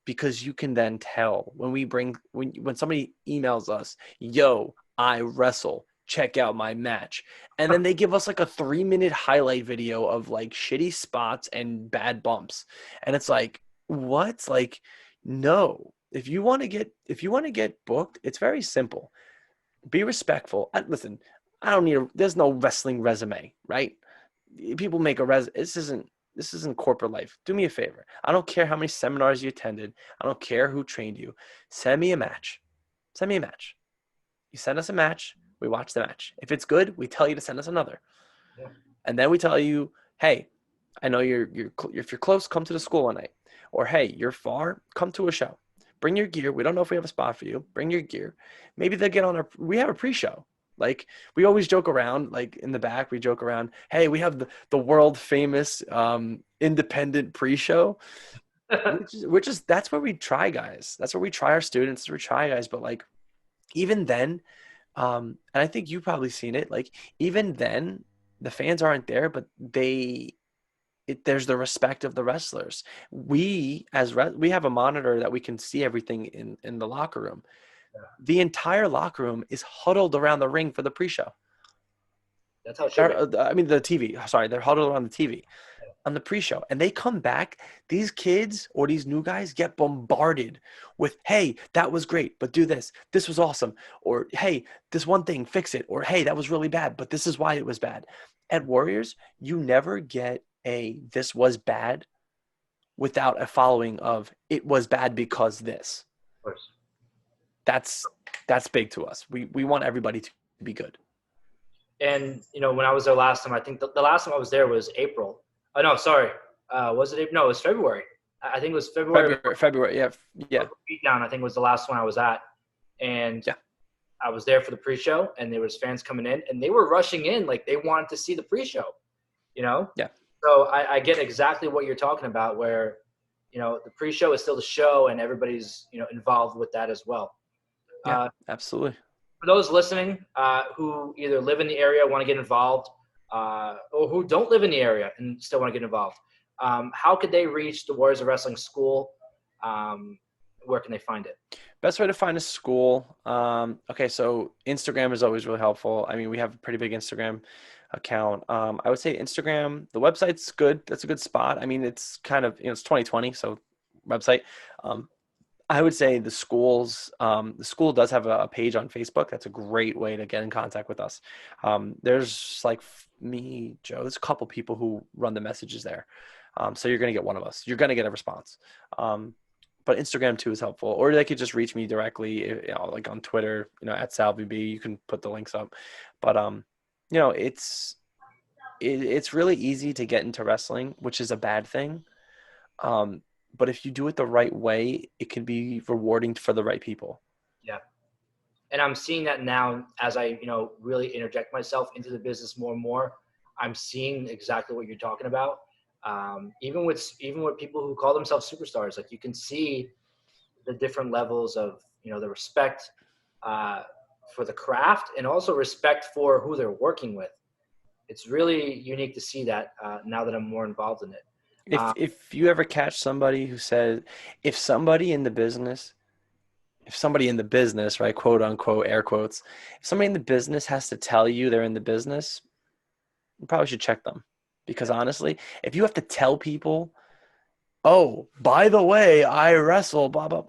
S1: because you can then tell when somebody emails us, yo, I wrestle, check out my match, and then they give us like a 3-minute highlight video of, like, shitty spots and bad bumps, and it's like, what? Like, no. If you want to get booked, it's very simple. Be respectful. Listen, there's no wrestling resume, right? People make a this isn't corporate life. Do me a favor. I don't care how many seminars you attended. I don't care who trained you. Send me a match. You send us a match. We watch the match. If it's good, we tell you to send us another.
S2: Yeah.
S1: And then we tell you, hey, I know if you're close, come to the school one night. Or, hey, you're far, come to a show. Bring your gear. We don't know if we have a spot for you. Bring your gear. Maybe they'll get on we have a pre-show. Like, we always joke around, like, in the back, we joke around, hey, we have the world famous independent pre-show, which is that's where we try guys. That's where we try our students. That's where we try guys. But, like, even then, and I think you've probably seen it, like, even then, the fans aren't there, but there's the respect of the wrestlers. We have a monitor that we can see everything in the locker room.
S2: Yeah.
S1: The entire locker room is huddled around the ring for the pre-show.
S2: That's how it should be.
S1: I mean, the TV. Sorry, they're huddled around the TV on the pre-show, and they come back. These kids or these new guys get bombarded with, "Hey, that was great, but do this. This was awesome." Or, "Hey, this one thing, fix it." Or, "Hey, that was really bad, but this is why it was bad." At Warriors, you never get "this was bad" without a following of "it was bad because this."
S2: Of course.
S1: That's big to us. We want everybody to be good.
S2: And, when I was there last time, I think the last time I was there was April. Oh, no, sorry. Was it April? No, it was February. I think it was February.
S1: February, yeah.
S2: Beatdown, I think, was the last one I was at. And
S1: yeah.
S2: I was there for the pre-show, and there was fans coming in, and they were rushing in like they wanted to see the pre-show,
S1: Yeah.
S2: So I get exactly what you're talking about, where, the pre-show is still the show and everybody's, involved with that as well.
S1: Yeah,
S2: Uh,
S1: absolutely.
S2: for those listening who either live in the area, want to get involved, or who don't live in the area and still want to get involved, how could they reach the Warriors of Wrestling School? Where can they find it?
S1: Best way to find a school. Okay, so Instagram is always really helpful. I mean, we have a pretty big Instagram account. I would say Instagram, the website's good. That's a good spot. I mean, it's kind of, it's 2020, so website. Um, I would say the school does have a page on Facebook. That's a great way to get in contact with us. There's like me, Joe, there's a couple people who run the messages there. So you're going to get one of us. You're going to get a response. But Instagram too is helpful, or they could just reach me directly, like on Twitter, at SalveyB. You can put the links up. But it's really easy to get into wrestling, which is a bad thing. But if you do it the right way, it can be rewarding for the right people.
S2: Yeah. And I'm seeing that now as I, really interject myself into the business more and more. I'm seeing exactly what you're talking about. Even with people who call themselves superstars, like you can see the different levels of, the respect for the craft and also respect for who they're working with. It's really unique to see that now that I'm more involved in it.
S1: If you ever catch somebody who says, if somebody in the business, right, quote unquote, air quotes, if somebody in the business has to tell you they're in the business, you probably should check them. Because honestly, if you have to tell people, oh, by the way, I wrestle, blah, blah,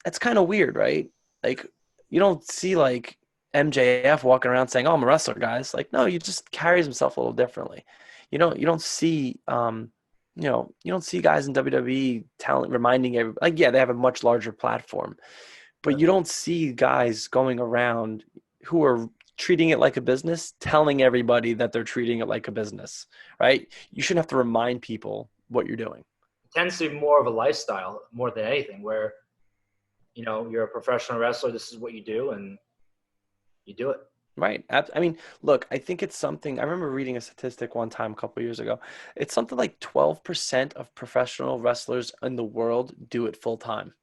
S1: that's kind of weird, right? Like, you don't see like MJF walking around saying, "Oh, I'm a wrestler, guys." Like, no, he just carries himself a little differently. You don't see you don't see guys in WWE talent reminding everybody, like, yeah, they have a much larger platform, but you don't see guys going around who are treating it like a business, telling everybody that they're treating it like a business, right? You shouldn't have to remind people what you're doing.
S2: It tends to be more of a lifestyle more than anything, where you're a professional wrestler. This is what you do, and you do it.
S1: Right. I mean, look, I think it's something. I remember reading a statistic one time a couple years ago. It's something like 12% of professional wrestlers in the world do it full time.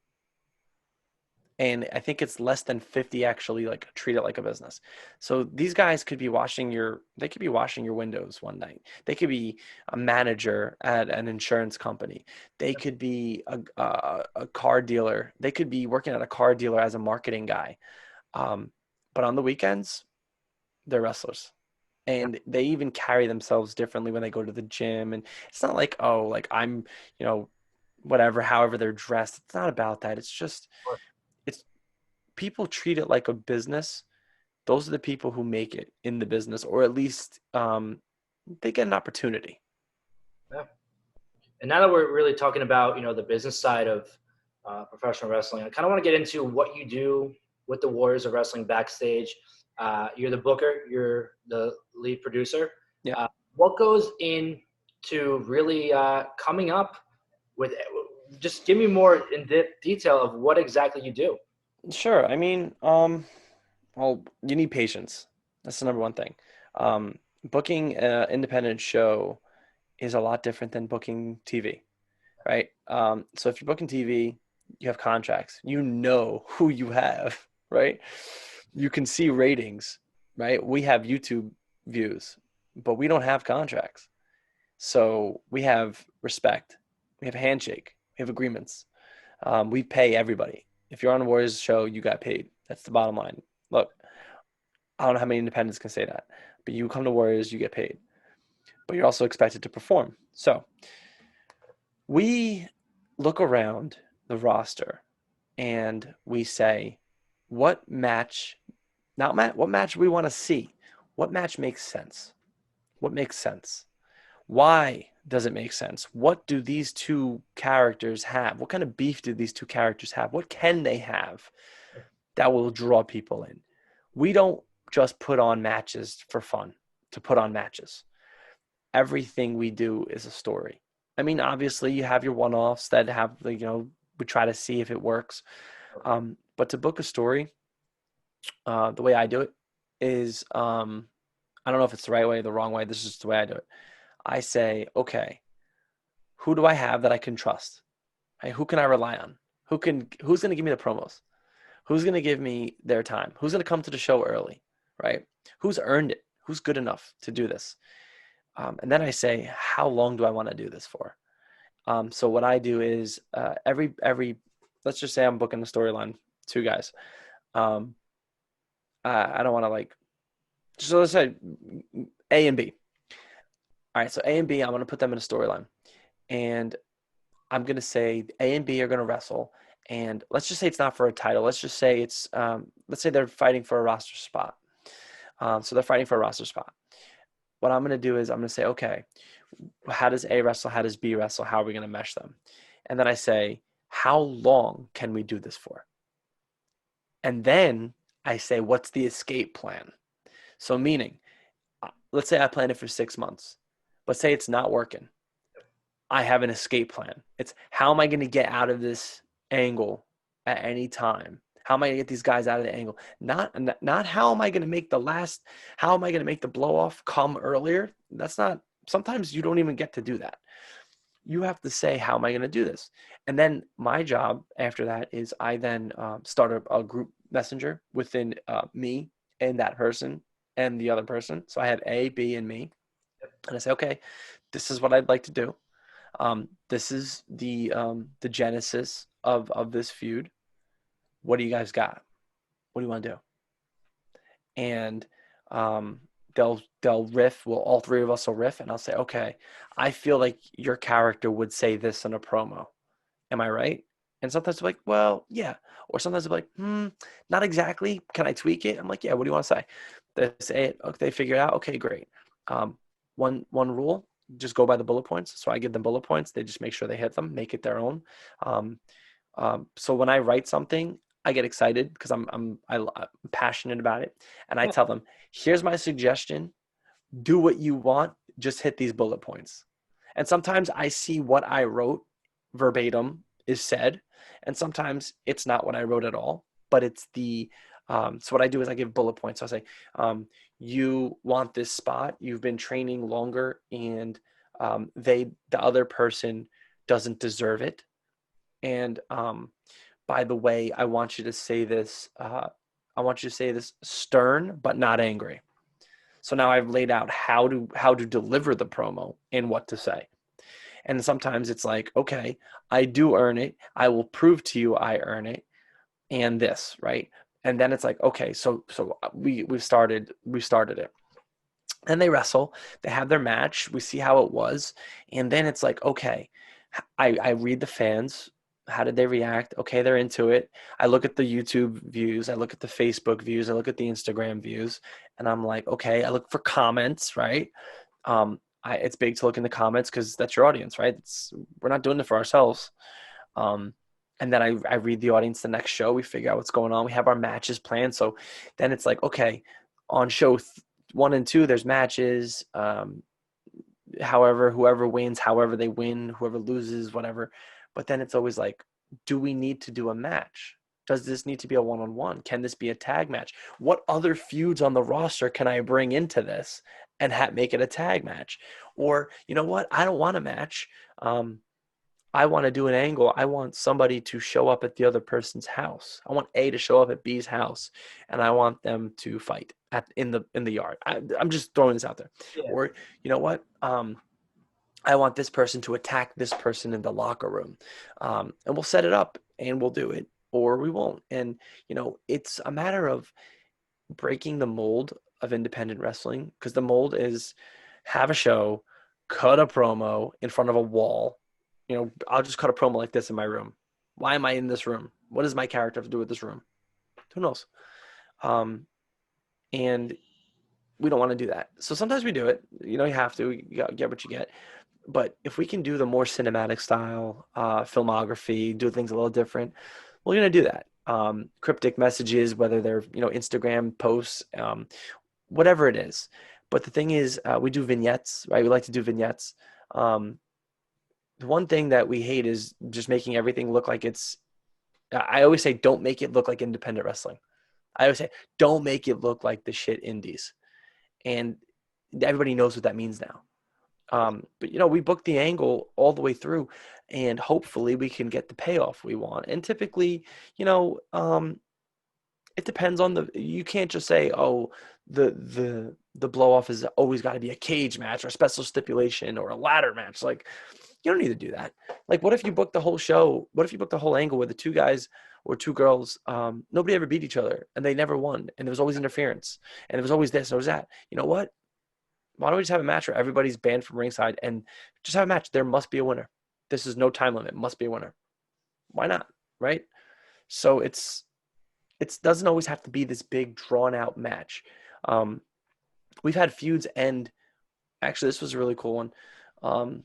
S1: And I think it's less than 50 actually like treat it like a business. So these guys could be they could be washing your windows one night. They could be a manager at an insurance company. They could be a car dealer. They could be working at a car dealer as a marketing guy. But on the weekends, they're wrestlers, and they even carry themselves differently when they go to the gym. And it's not like, oh, like I'm, whatever, however they're dressed. It's not about that. It's just, it's people treat it like a business. Those are the people who make it in the business, or at least they get an opportunity.
S2: Yeah. And now that we're really talking about, the business side of professional wrestling, I kind of want to get into what you do with the Warriors of Wrestling backstage. You're the booker, you're the lead producer.
S1: Yeah.
S2: What goes into really coming up with, just give me more in detail of what exactly you do.
S1: Sure. I mean, well, you need patience. That's the number one thing. Booking an independent show is a lot different than booking TV, right? So if you're booking TV, you have contracts. You know who you have, right? You can see ratings, right? We have YouTube views, but we don't have contracts. So we have respect. We have a handshake. We have agreements. We pay everybody. If you're on a Warriors show, you got paid. That's the bottom line. Look, I don't know how many independents can say that, but you come to Warriors, you get paid. But you're also expected to perform. So we look around the roster and we say, what match, what match we want to see? What match makes sense? What makes sense? Why does it make sense? What do these two characters have? What kind of beef do these two characters have? What can they have that will draw people in? We don't just put on matches for fun to put on matches. Everything we do is a story. I mean, obviously you have your one-offs that have, we try to see if it works. But to book a story, the way I do it is, I don't know if it's the right way or the wrong way. This is just the way I do it. I say, okay, who do I have that I can trust? Right? Who can I rely on? Who's going to give me the promos? Who's going to give me their time? Who's going to come to the show early? Right? Who's earned it? Who's good enough to do this? And then I say, how long do I want to do this for? So what I do is every let's just say I'm booking the storyline, 2 guys. I don't want to like, so let's say A and B. All right, so A and B, I'm going to put them in a storyline, and I'm going to say A and B are going to wrestle, and let's just say it's not for a title. Let's just say it's let's say they're fighting for a roster spot. So they're fighting for a roster spot. What I'm going to do is I'm going to say, okay, how does A wrestle? How does B wrestle? How are we going to mesh them? And then I say, how long can we do this for? And then I say, what's the escape plan? So meaning, let's say I plan it for 6 months, but say it's not working. I have an escape plan. It's how am I going to get out of this angle at any time? How am I going to get these guys out of the angle? Not how am I going to make how am I going to make the blow off come earlier? That's not, sometimes you don't even get to do that. You have to say, how am I going to do this? And then my job after that is I then start a group messenger within me and that person and the other person. So I have A, B, and me. And I say, okay, this is what I'd like to do. This is the genesis of this feud. What do you guys got? What do you want to do? And they'll riff. Well, all 3 of us will riff, and I'll say, okay, I feel like your character would say this in a promo. Am I right? And sometimes they're like, well, yeah. Or sometimes they're like, not exactly. Can I tweak it? I'm like, yeah. What do you want to say? They say it. Okay, they figure it out. Okay, great. One rule. Just go by the bullet points. So I give them bullet points. They just make sure they hit them, make it their own. So when I write something, I get excited because I'm passionate about it, and I tell them, here's my suggestion. Do what you want. Just hit these bullet points. And sometimes I see what I wrote verbatim is said, and sometimes it's not what I wrote at all, but it's the so what I do is I give bullet points. So I say, you want this spot, you've been training longer, and the other person doesn't deserve it. And by the way, I want you to say this. I want you to say this stern but not angry. So now I've laid out how to deliver the promo and what to say. And sometimes it's like, okay, I do earn it. I will prove to you I earn it, and this, right? And then it's like, okay, so we started it. And they wrestle, they have their match, we see how it was, and then it's like, okay, I read the fans, how did they react? Okay, they're into it. I look at the YouTube views, I look at the Facebook views, I look at the Instagram views, and I'm like, okay, I look for comments, right? It's big to look in the comments because that's your audience, right? We're not doing it for ourselves. And then I read the audience the next show. We figure out what's going on. We have our matches planned. So then it's like, okay, on show 1 and 2, there's matches. However, whoever wins, however they win, whoever loses, whatever. But then it's always like, do we need to do a match? Does this need to be a one-on-one? Can this be a tag match? What other feuds on the roster can I bring into this and make it a tag match? Or, you know what? I don't want a match. I want to do an angle. I want somebody to show up at the other person's house. I want A to show up at B's house, and I want them to fight in the yard. I'm just throwing this out there. Yeah. Or, you know what? I want this person to attack this person in the locker room, and we'll set it up and we'll do it, or we won't. And it's a matter of breaking the mold of independent wrestling, because the mold is have a show, cut a promo in front of a wall. I'll just cut a promo like this in my room. Why am I in this room? What does my character have to do with this room? Who knows? And we don't want to do that. So sometimes we do it. You have to. You get what you get. But if we can do the more cinematic style filmography, do things a little different, we're going to do that. Cryptic messages, whether they're Instagram posts, whatever it is. But the thing is, we do vignettes, right? We like to do vignettes. The one thing that we hate is just making everything look like I always say, don't make it look like independent wrestling. I always say, don't make it look like the shit indies. And everybody knows what that means now. But we booked the angle all the way through, and hopefully we can get the payoff we want. And typically, you know, it depends on you can't just say, oh, the blow off is always got to be a cage match or a special stipulation or a ladder match. Like, you don't need to do that. Like, what if you book the whole show? What if you book the whole angle where the two guys or two girls, nobody ever beat each other and they never won, and there was always interference and there was always this and there was that. You know what? Why don't we just have a match where everybody's banned from ringside and just have a match? There must be a winner. This is no time limit. Must be a winner. Why not? Right? So it doesn't always have to be this big drawn out match. We've had feuds end. Actually, this was a really cool one.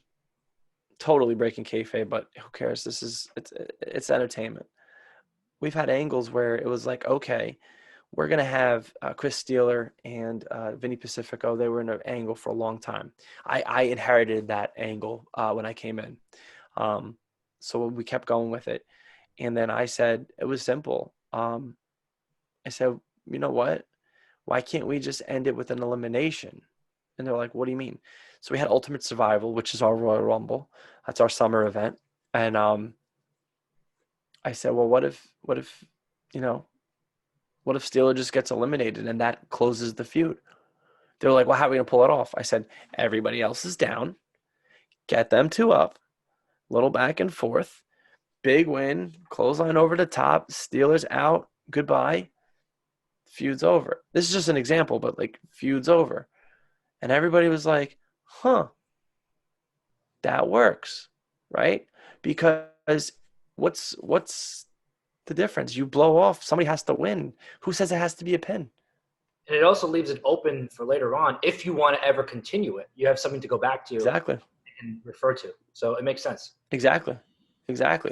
S1: Totally breaking kayfabe, but who cares? It's entertainment. We've had angles where it was like, okay, we're gonna have Chris Steeler and Vinny Pacifico. They were in an angle for a long time. I inherited that angle when I came in, so we kept going with it. And then I said it was simple. I said, you know what? Why can't we just end it with an elimination? And they're like, what do you mean? So we had Ultimate Survival, which is our Royal Rumble. That's our summer event. And I said, well, what if Steeler just gets eliminated and that closes the feud? They're like, well, how are we going to pull it off? I said, everybody else is down. Get them two up. Little back and forth. Big win. Clothesline over the top. Steelers out. Goodbye. Feud's over. This is just an example, but like, feud's over. And everybody was like, huh, that works, right? Because what's the difference? You blow off, somebody has to win. Who says it has to be a pin?
S2: And it also leaves it open for later on. If you want to ever continue it, you have something to go back to.
S1: Exactly.
S2: And refer to. So it makes sense.
S1: Exactly.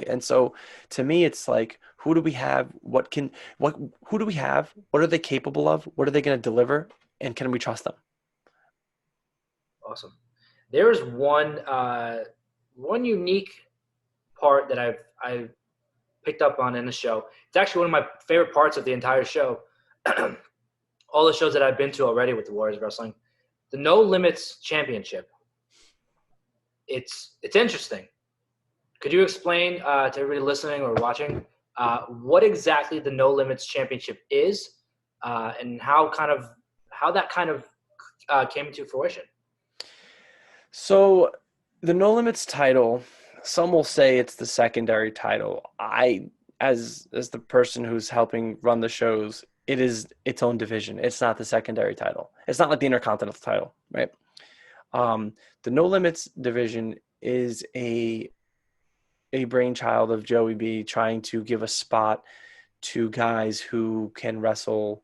S1: And so to me, it's like, who do we have? Who do we have? What are they capable of? What are they going to deliver? And can we trust them?
S2: Awesome. There is one unique part that I've picked up on in the show. It's actually one of my favorite parts of the entire show. All the shows that I've been to already with the Warriors of Wrestling, the No Limits Championship. It's interesting. Could you explain to everybody listening or watching what exactly the No Limits Championship is, and how that kind of came into fruition?
S1: So the No Limits title, some will say it's the secondary title. As the person who's helping run the shows, it is its own division. It's not the secondary title. It's not like the Intercontinental title, right? The No Limits division is a brainchild of Joey B trying to give a spot to guys who can wrestle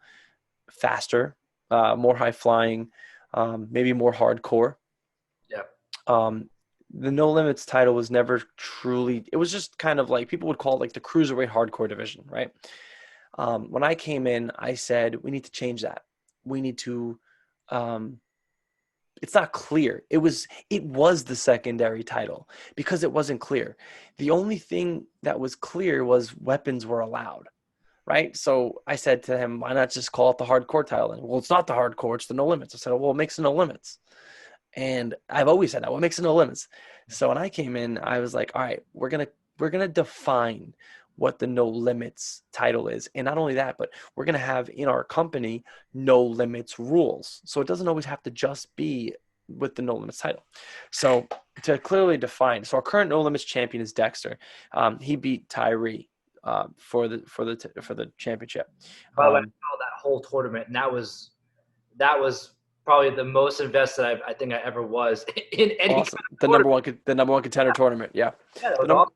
S1: faster, more high flying, maybe more hardcore.
S2: Yeah.
S1: The No Limits title was never truly, it was just kind of like, people would call it like the cruiserweight hardcore division, right? When I came in, I said, we need to change that. We need to, it's not clear. It was the secondary title because it wasn't clear. The only thing that was clear was weapons were allowed, right? So I said to him, why not just call it the hardcore title? And, well, it's not the hardcore, it's the No Limits. I said, well, it makes it No Limits. And I've always said that. What makes it No Limits? So when I came in, I was like, all right, we're gonna define what the No Limits title is. And not only that, but we're gonna have in our company No Limits rules. So it doesn't always have to just be with the No Limits title. So to clearly define, so our current No Limits champion is Dexter. He beat Tyree for the championship.
S2: By the way, I saw that whole tournament, and that was probably the most invested I think I ever was in any.
S1: Awesome. The number one contender tournament. Yeah.
S2: That was awesome.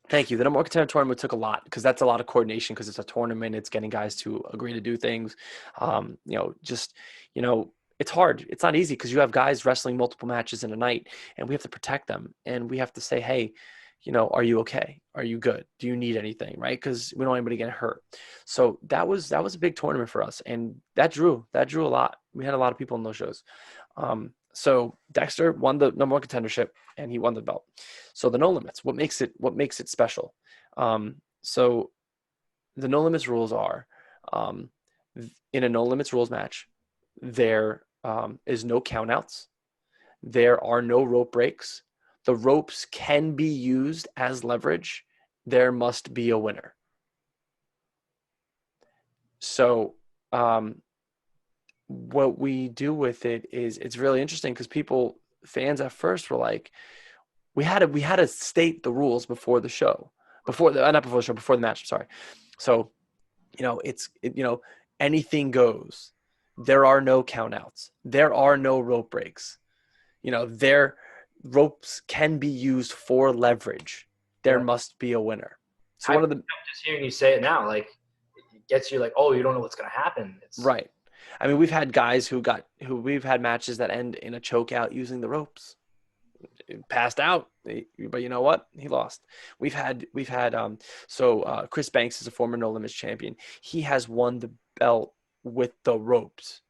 S1: Thank you. The number one contender tournament took a lot because that's a lot of coordination because it's a tournament. It's getting guys to agree to do things. It's hard. It's not easy because you have guys wrestling multiple matches in a night and we have to protect them. And we have to say, hey, are you okay? Are you good? Do you need anything? Right? Because we don't want anybody getting hurt. So that was a big tournament for us. And that drew a lot. We had a lot of people in those shows. So Dexter won the number one contendership and he won the belt. So the No Limits, what makes it special? So the No Limits rules are, in a No Limits rules match, there is no countouts. There are no rope breaks. The ropes can be used as leverage. There must be a winner. So, what we do with it is it's really interesting because fans at first were like, we had to state the rules before the show, not before the show, before the match. I'm sorry. So, anything goes. There are no countouts. There are no rope breaks. Their ropes can be used for leverage. There
S2: Yeah.
S1: must be a winner. So
S2: I,
S1: one of the
S2: just hearing you say it now, like it gets you like, oh, you don't know what's gonna happen. It's
S1: right. I mean, we've had guys who we've had matches that end in a chokeout using the ropes. Passed out, but you know what? He lost. So Chris Banks is a former No Limits champion. He has won the belt with the ropes.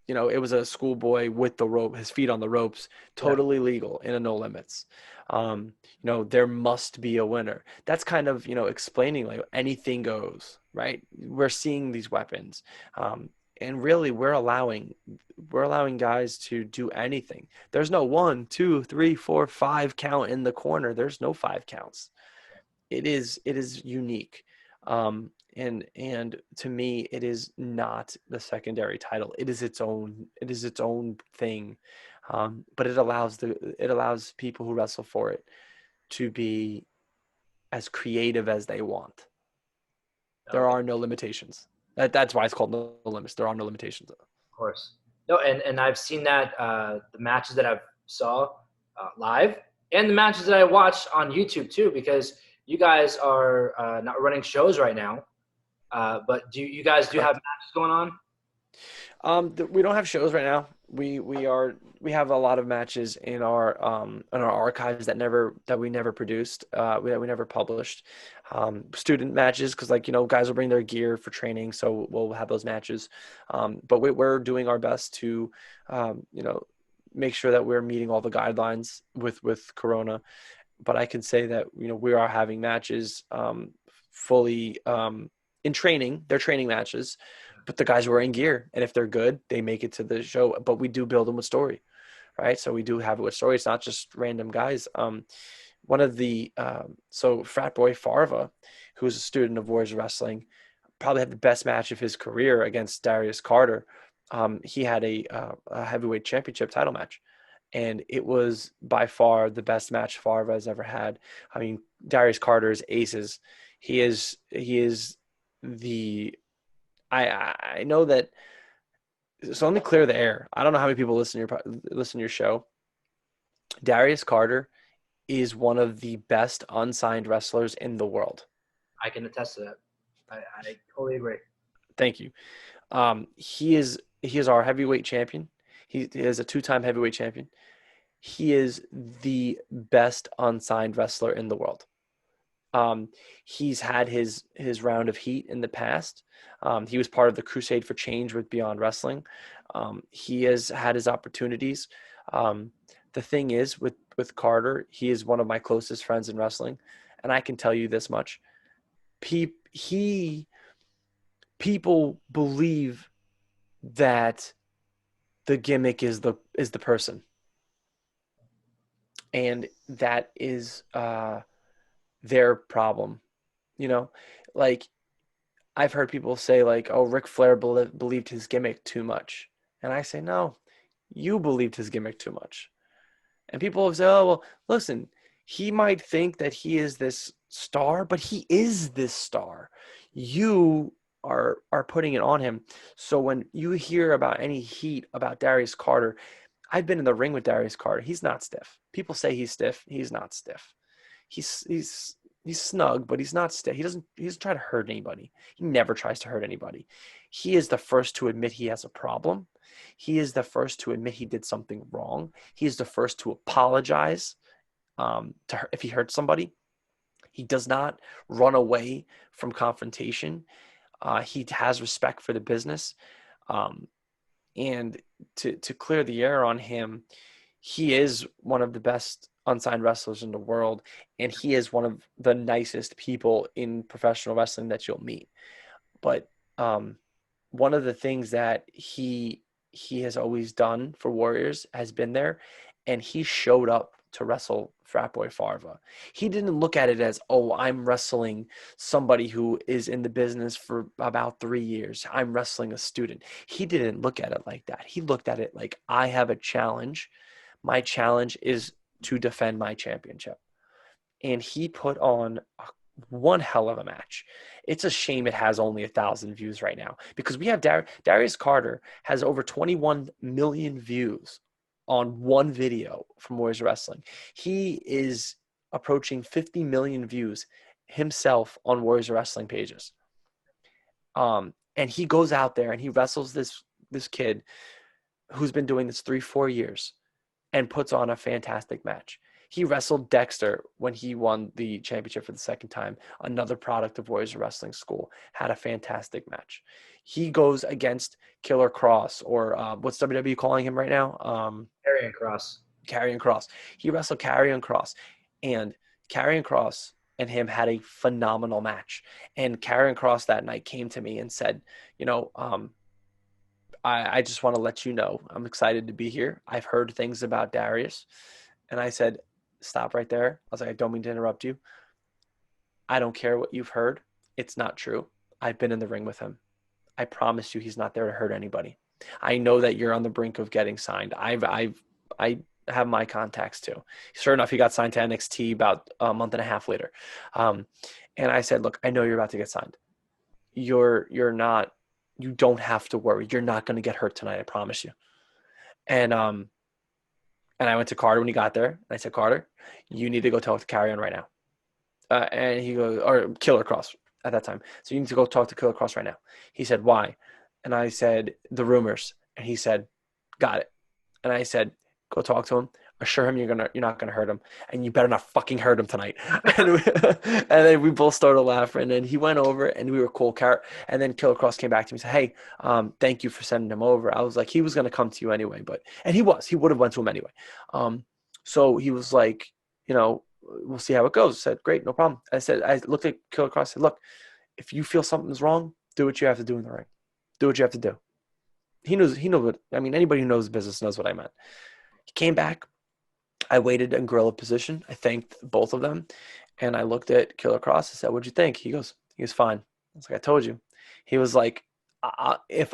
S1: It was a schoolboy with the rope, his feet on the ropes,
S2: yeah,
S1: totally legal in a no limits. There must be a winner. That's kind of, explaining like anything goes, right? We're seeing these weapons. And really we're allowing guys to do anything. There's no 1, 2, 3, 4, 5 count in the corner. There's no 5 counts. It is unique. And to me, it is not the secondary title. It is its own thing. But it allows people who wrestle for it to be as creative as they want.
S2: no,
S1: There
S2: of
S1: are no limitations. That's why it's called No Limits. There are no limitations.
S2: course. No, and I've seen that the matches that I've saw live and the matches that I watched on YouTube too, because you guys are not running shows right now. But do you guys do have
S1: Correct.
S2: matches going on?
S1: We don't have shows right now. We have a lot of matches in our archives that we never produced, that we never published. Student matches, because guys will bring their gear for training, so we'll have those matches. But we're doing our best to make sure that we're meeting all the guidelines with Corona. But I can say that we are having matches fully in training. They're training matches, but the guys are wearing gear, and if they're good, they make it to the show. But we do build them with story, right? So we do have it with story. It's not just random guys. One of the so Frat Boy Farva, who's a student of Warriors Wrestling, probably had the best match of his career against Darius Carter. He had a heavyweight championship title match, and it was by far the best match Farva has ever had. I mean, Darius Carter's aces. He is the I know that. So let me clear the air. I don't know how many people listen to your show. Darius Carter is one of the best unsigned wrestlers in the world.
S2: I can attest to that. I totally agree.
S1: Thank you. He is our heavyweight champion. He is a 2-time heavyweight champion. He is the best unsigned wrestler in the world. He's had his round of heat in the past. He was part of the Crusade for Change with Beyond Wrestling. He has had his opportunities. The thing is with Carter, he is one of my closest friends in wrestling, and I can tell you this much: people believe that the gimmick is the person, and that is their problem. Like I've heard people say like, "Oh, Ric Flair believed his gimmick too much," and I say, "No, you believed his gimmick too much." And people have said, "Oh, well, listen, he might think that he is this star, but he is this star. You are putting it on him." So when you hear about any heat about Darius Carter, I've been in the ring with Darius Carter. He's not stiff. People say he's stiff. He's not stiff. He's snug, but he's not stiff. He doesn't try to hurt anybody. He never tries to hurt anybody. He is the first to admit he has a problem. He is the first to admit he did something wrong. He is the first to apologize if he hurt somebody. He does not run away from confrontation. He has respect for the business. And to clear the air on him, he is one of the best unsigned wrestlers in the world, and he is one of the nicest people in professional wrestling that you'll meet. But one of the things that he he has always done for Warriors has been there, and he showed up to wrestle Frat Boy Farva. He didn't look at it as, oh, I'm wrestling somebody who is in the business for about 3 years. I'm wrestling a student. He didn't look at it like that. He looked at it like, I have a challenge. My challenge is to defend my championship. And he put on one hell of a match. It's a shame it has only 1,000 views right now, because we have Darius Carter has over 21 million views on one video from Warriors Wrestling. He is approaching 50 million views himself on Warriors Wrestling pages. And he goes out there and he wrestles this kid who's been doing this 3-4 years and puts on a fantastic match. He wrestled Dexter when he won the championship for the second time. Another product of Warriors Wrestling School. Had a fantastic match. He goes against Killer Cross, or what's WWE calling him right now?
S2: Karrion Kross.
S1: Karrion Kross. He wrestled Karrion Kross. And Karrion Kross and him had a phenomenal match. And Karrion Kross that night came to me and said, I just want to let you know, I'm excited to be here. I've heard things about Darius. And I said, stop right there. I was like, I don't mean to interrupt you. I don't care what you've heard. It's not true. I've been in the ring with him. I promise you he's not there to hurt anybody. I know that you're on the brink of getting signed. I have my contacts too. Sure enough, he got signed to NXT about a month and a half later. And I said, look, I know you're about to get signed. You don't have to worry. You're not going to get hurt tonight. I promise you. And I went to Carter when he got there. And I said, Carter, you need to go talk to Karrion right now. And he goes, or Killer Cross at that time. So you need to go talk to Killer Cross right now. He said, why? And I said, the rumors. And he said, got it. And I said, go talk to him. Assure him you're not gonna hurt him, and you better not fucking hurt him tonight. And then we both started laughing, and then he went over, and we were cool. And then Killer Cross came back to me and said, hey, thank you for sending him over. I was like, he was gonna come to you anyway, and he would have went to him anyway. So he was like, we'll see how it goes. I said, great, no problem. I looked at Killer Cross and said, look, if you feel something's wrong, do what you have to do in the ring. Do what you have to do. He knows what, anybody who knows business knows what I meant. He came back. I waited in gorilla position. I thanked both of them. And I looked at Killer Cross. I said, what'd you think? He goes, fine. I was like, I told you. He was like, if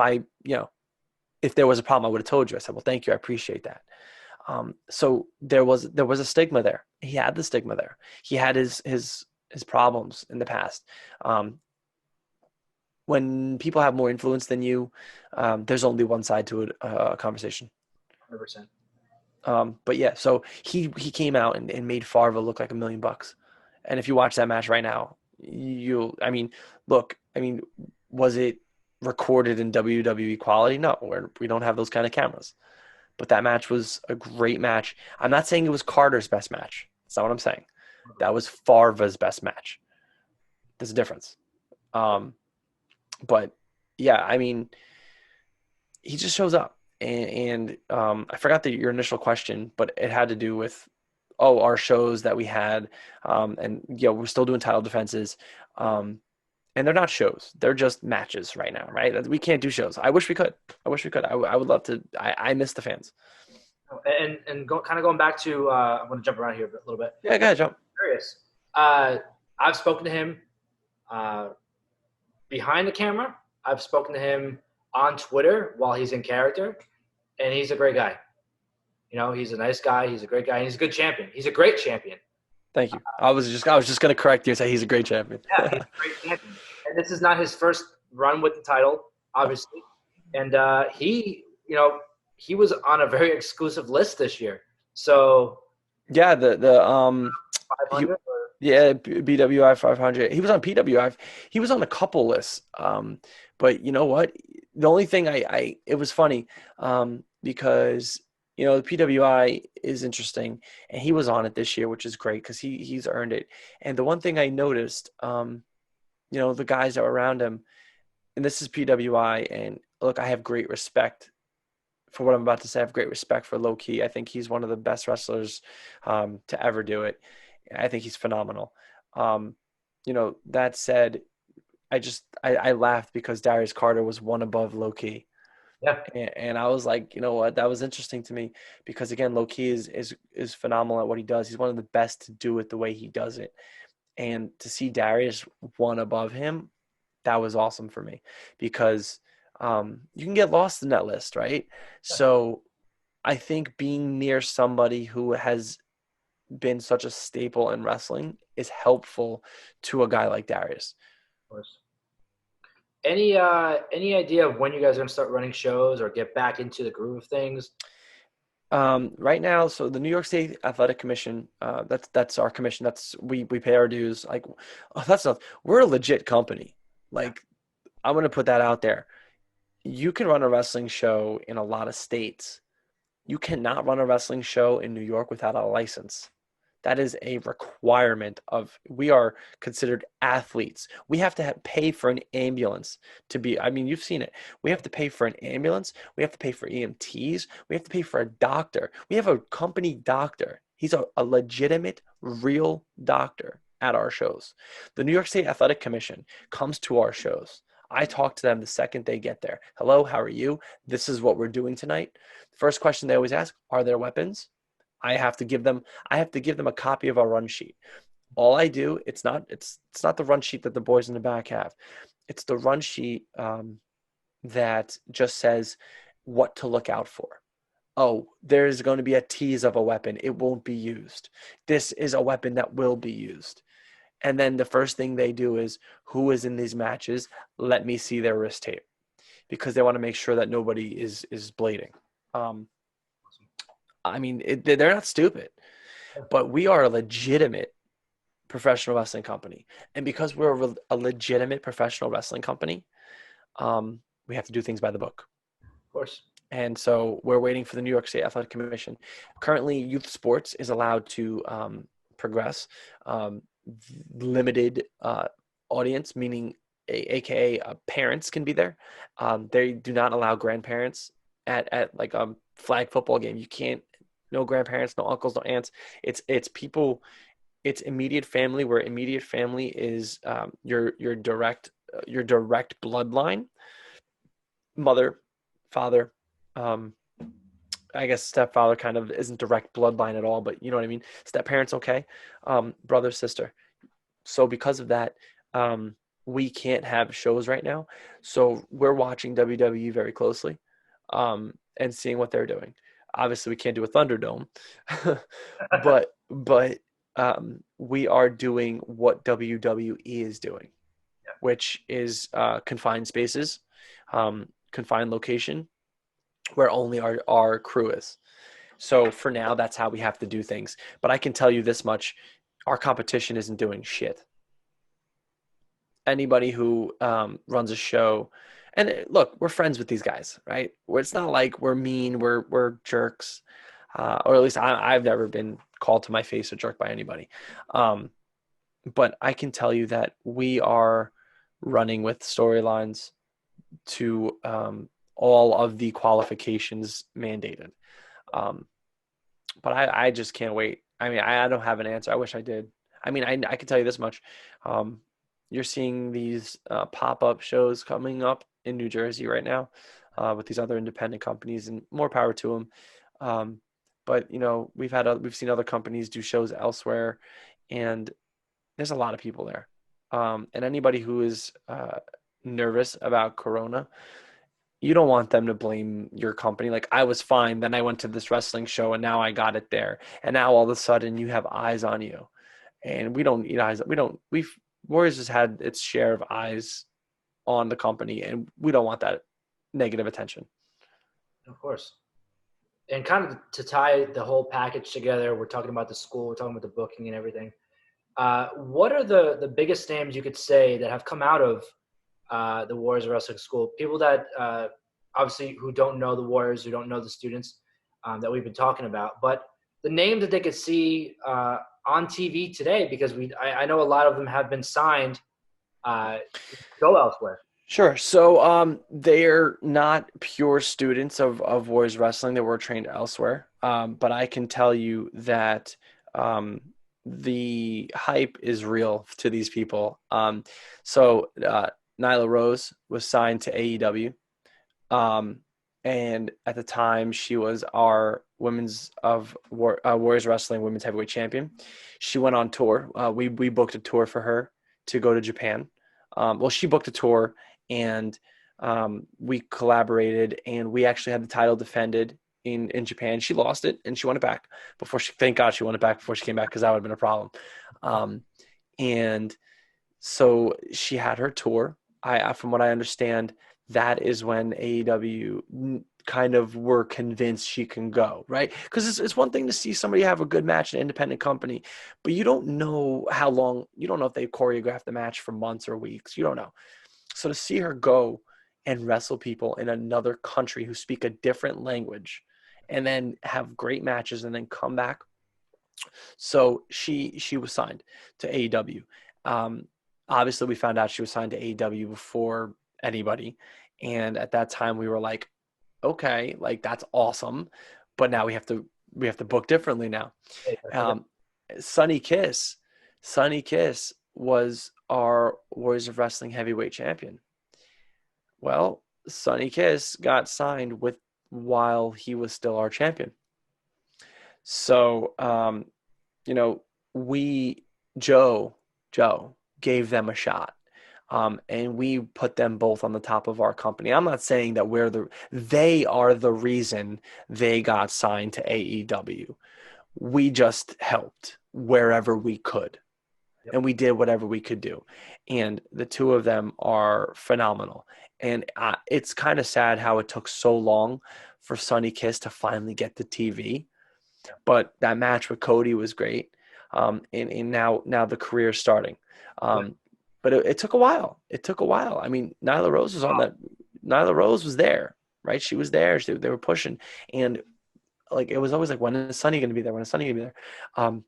S1: there was a problem, I would have told you. I said, well, thank you. I appreciate that. So there was a stigma there. He had the stigma there. He had his problems in the past. When people have more influence than you, there's only one side to a conversation.
S2: 100%.
S1: But yeah, so he came out and made Farva look like $1 million. And if you watch that match right now, was it recorded in WWE quality? No, we don't have those kind of cameras. But that match was a great match. I'm not saying it was Carter's best match. That's not what I'm saying. That was Farva's best match. There's a difference. But yeah, he just shows up. And I forgot your initial question, but it had to do with, our shows that we had. And we're still doing title defenses. And they're not shows. They're just matches right now, right? We can't do shows. I wish we could. I would love to. I miss the fans.
S2: And going back to, I'm going to jump around here a little bit.
S1: Yeah, go ahead, jump.
S2: Curious. I've spoken to him behind the camera. I've spoken to him on Twitter while he's in character, and he's a great guy. He's a nice guy. He's a great guy. And he's a good champion. He's a great champion.
S1: Thank you. I was just going to correct you and say he's a great champion.
S2: Yeah, he's a great champion. And this is not his first run with the title, obviously. And he was on a very exclusive list this year. So
S1: yeah, the
S2: 500.
S1: BWI 500. He was on PWI. He was on a couple lists. But you know what? The only thing it was funny because the PWI is interesting, and he was on it this year, which is great because he's earned it. And the one thing I noticed, the guys that were around him, and this is PWI, and look, I have great respect for what I'm about to say. I have great respect for Low Key. I think he's one of the best wrestlers to ever do it. I think he's phenomenal. That said, I laughed because Darius Carter was one above Low Key.
S2: Yeah,
S1: And I was like, you know what, that was interesting to me because again, low key is phenomenal at what he does. He's one of the best to do it the way he does it. And to see Darius one above him, that was awesome for me because you can get lost in that list, right?
S2: yeah,
S1: So I think being near somebody who has been such a staple in wrestling is helpful to a guy like Darius.
S2: of course. Any idea of when you guys are gonna start running shows or get back into the groove of things?
S1: Right now, so the New York State Athletic Commission, that's our commission. That's we pay our dues. Like, oh, that's not. We're a legit company.
S2: Yeah,
S1: Like, I'm gonna put that out there. You can run a wrestling show in a lot of states. You cannot run a wrestling show in New York without a license. That is a requirement of we are considered athletes. We have to pay for an ambulance to be, I mean, you've seen it. We have to pay for an ambulance. We have to pay for EMTs. We have to pay for a doctor. We have a company doctor. He's a legitimate, real doctor at our shows. The New York State Athletic Commission comes to our shows. I talk to them the second they get there. Hello, how are you? This is what we're doing tonight. First question they always ask, are there weapons? I have to give them I have to give them a copy of our run sheet. All I do, it's not the run sheet that the boys in the back have. It's the run sheet that just says what to look out for. Oh, there's going to be a tease of a weapon. It won't be used. This is a weapon that will be used. And then the first thing they do is who is in these matches? Let me see their wrist tape because they want to make sure that nobody is bleeding. Um, I mean, they're not stupid, but we are a legitimate professional wrestling company. And because we're a legitimate professional wrestling company, we have to do things by the book.
S2: of course.
S1: And so we're waiting for the New York State Athletic Commission. Currently, youth sports is allowed to progress. Um, Limited audience, meaning AKA parents can be there. They do not allow grandparents at like a flag football game. You can't, no grandparents, no uncles, no aunts. It's people, it's immediate family, where immediate family is your direct bloodline, mother, father, um, I guess stepfather kind of isn't direct bloodline at all, but you know what I mean. Step parents, okay, brother, sister. So because of that, we can't have shows right now. So we're watching WWE very closely, and seeing what they're doing. Obviously, we can't do a Thunderdome, but we are doing what WWE is doing, which is confined spaces, confined location, where only our crew is. So for now, that's how we have to do things. But I can tell you this much: our competition isn't doing shit. Anybody who runs a show, and look, we're friends with these guys, right? It's not like we're mean, we're jerks, or at least I've never been called to my face a jerk by anybody. Um, but I can tell you that we are running with storylines to all of the qualifications mandated. Um, but I just can't wait. I mean, I don't have an answer. I wish I did. I mean, I can tell you this much. Um, you're seeing these pop-up shows coming up in New Jersey right now with these other independent companies, and more power to them. Um, but you know, we've seen other companies do shows elsewhere, and there's a lot of people there. And anybody who is nervous about Corona, you don't want them to blame your company. Like, I was fine, then I went to this wrestling show and now I got it there. And now all of a sudden you have eyes on you. And we don't need eyes. We've Warriors has had its share of eyes on the company, and we don't want that negative attention.
S2: Of course. And kind of to tie the whole package together, we're talking about the school, we're talking about the booking and everything. What are the biggest names you could say that have come out of the Warriors Wrestling School? People that obviously who don't know the Warriors, who don't know the students that we've been talking about, but the names that they could see on TV today, because I know a lot of them have been signed to go elsewhere.
S1: Sure. So they're not pure students of Warriors Wrestling. They were trained elsewhere. But I can tell you that the hype is real to these people. So Nyla Rose was signed to AEW. and at the time she was our Warriors Wrestling Women's Heavyweight Champion. She went on tour. We booked a tour for her to go to Japan. Well, she booked a tour, and we collaborated, and we actually had the title defended in Japan. She lost it, and she won it back thank God she won it back before she came back, because that would have been a problem. And so she had her tour. From what I understand, that is when AEW kind of were convinced she can go, right? Because it's one thing to see somebody have a good match in an independent company, but you don't know how long. You don't know if they choreographed the match for months or weeks. You don't know. So to see her go and wrestle people in another country who speak a different language, and then have great matches, and then come back. So she was signed to AEW. Obviously, we found out she was signed to AEW before anybody, and at that time we were like, okay, like that's awesome, but now we have to book differently now. Um, Sunny Kiss, Sunny Kiss was our Warriors of Wrestling heavyweight champion. Well, Sunny Kiss got signed while he was still our champion. So, you know, we Joe gave them a shot. And we put them both on the top of our company. I'm not saying that they are the reason they got signed to AEW. We just helped wherever we could.
S2: Yep.
S1: And we did whatever we could do. And the two of them are phenomenal. And it's kind of sad how it took so long for Sunny Kiss to finally get the TV. But that match with Cody was great. And now the career is starting. But it took a while. It took a while. I mean, Nyla Rose was on that. Nyla Rose was there, right? She was there. They were pushing. And like, it was always like, when is Sunny going to be there? When is Sunny going to be there?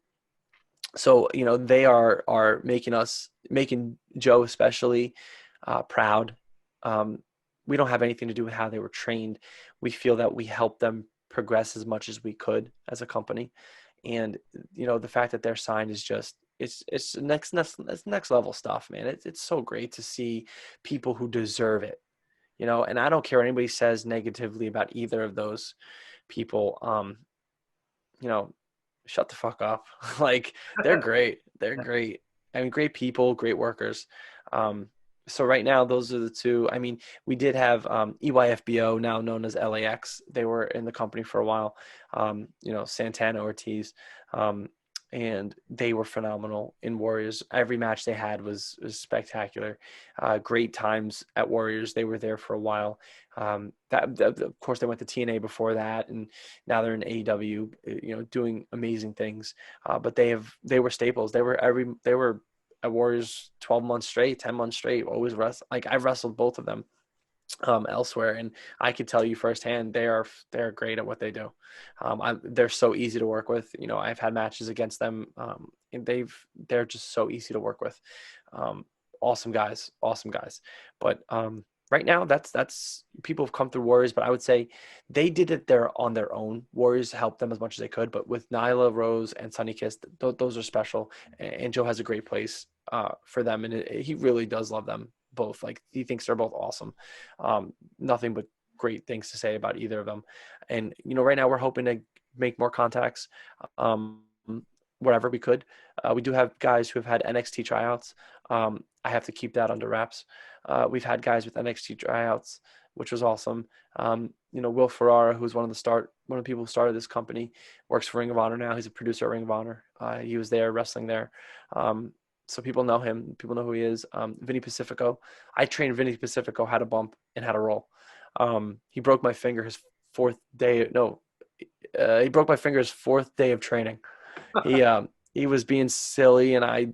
S1: So, you know, they are making Joe especially proud. We don't have anything to do with how they were trained. We feel that we helped them progress as much as we could as a company. And, you know, the fact that they're signed is just, it's next level stuff, man. It's so great to see people who deserve it, you know, and I don't care what anybody says negatively about either of those people. You know, shut the fuck up. Like, they're great. They're great. I mean, great people, great workers. So right now, those are the two. I mean, we did have EYFBO, now known as LAX. They were in the company for a while. You know, Santana Ortiz, and they were phenomenal in Warriors. Every match they had was spectacular. Great times at Warriors. They were there for a while. That of course, they went to TNA before that, and now they're in AEW. You know, doing amazing things. But they were staples. They were at Warriors 12 months straight, 10 months straight. Always like, I've wrestled both of them elsewhere, and I could tell you firsthand they're great at what they do. They're so easy to work with. You know, I've had matches against them, and they're just so easy to work with. Awesome guys. But right now, that's people have come through Warriors, but I would say they did it on their own. Warriors helped them as much as they could, but with Nyla Rose and Sunny Kiss, those are special, and Joe has a great place for them, and he really does love them both. Like, he thinks they're both awesome. Nothing but great things to say about either of them. And, you know, right now we're hoping to make more contacts wherever we could. We do have guys who have had NXT tryouts. I have to keep that under wraps. We've had guys with NXT tryouts, which was awesome. You know, Will Ferrara, who's one of the people who started this company, works for Ring of Honor now. He's a producer at Ring of Honor. He was there wrestling there. So people know him. People know who he is. Vinny Pacifico. I trained Vinny Pacifico how to bump and how to roll. He broke my finger his fourth day. No, he broke my finger his fourth day of training. He was being silly, and I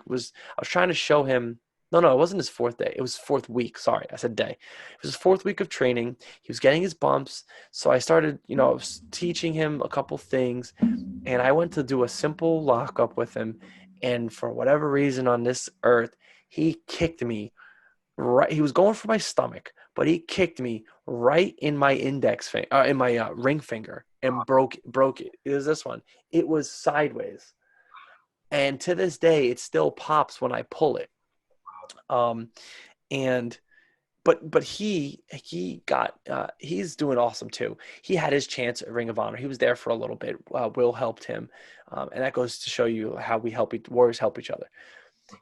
S1: was trying to show him. No, it wasn't his fourth day. It was fourth week. Sorry, I said day. It was his fourth week of training. He was getting his bumps. So I started, you know, I was teaching him a couple things, and I went to do a simple lockup with him. And for whatever reason on this earth, he kicked me right. He was going for my stomach, but he kicked me right in my in my ring finger, and broke it. It was this one. It was sideways. And to this day, it still pops when I pull it. And but he got he's doing awesome too. He had his chance at Ring of Honor. He was there for a little bit. Will helped him, and that goes to show you how warriors help each other.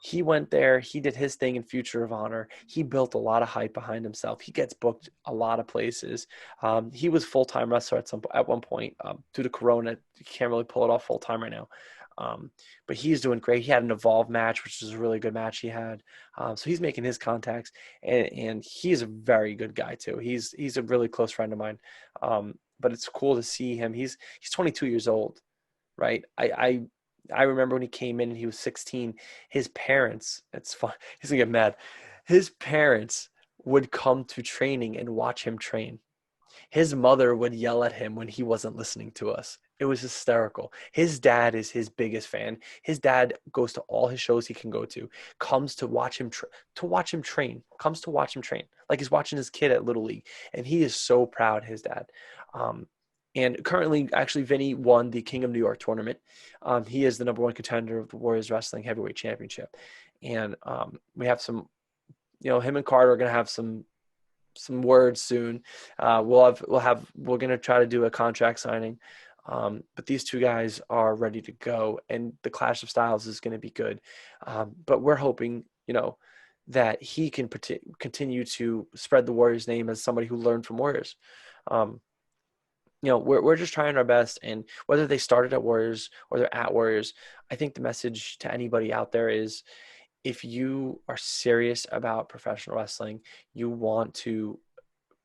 S1: He went there. He did his thing in Future of Honor. He built a lot of hype behind himself. He gets booked a lot of places. He was full-time wrestler at one point. Due to Corona, he can't really pull it off full-time right now. But he's doing great. He had an Evolve match, which was a really good match he had. So he's making his contacts, and he's a very good guy too. He's a really close friend of mine. But it's cool to see him. He's 22 years old, right? I remember when he came in and he was 16. His parents, it's fun. He's gonna get mad. His parents would come to training and watch him train. His mother would yell at him when he wasn't listening to us. It was hysterical. His dad is his biggest fan. His dad goes to all his shows he can go to, comes to watch him comes to watch him train. Like he's watching his kid at Little League. And he is so proud, his dad. And currently, actually, Vinny won the King of New York tournament. He is the #1 contender of the Warriors Wrestling Heavyweight Championship. And we have some, him and Carter are going to have some words soon. We're going to try to do a contract signing. But these two guys are ready to go, and the clash of styles is going to be good. But we're hoping, that he can continue to spread the Warriors name as somebody who learned from Warriors. We're just trying our best, and whether they started at Warriors or they're at Warriors, I think the message to anybody out there is, if you are serious about professional wrestling, you want to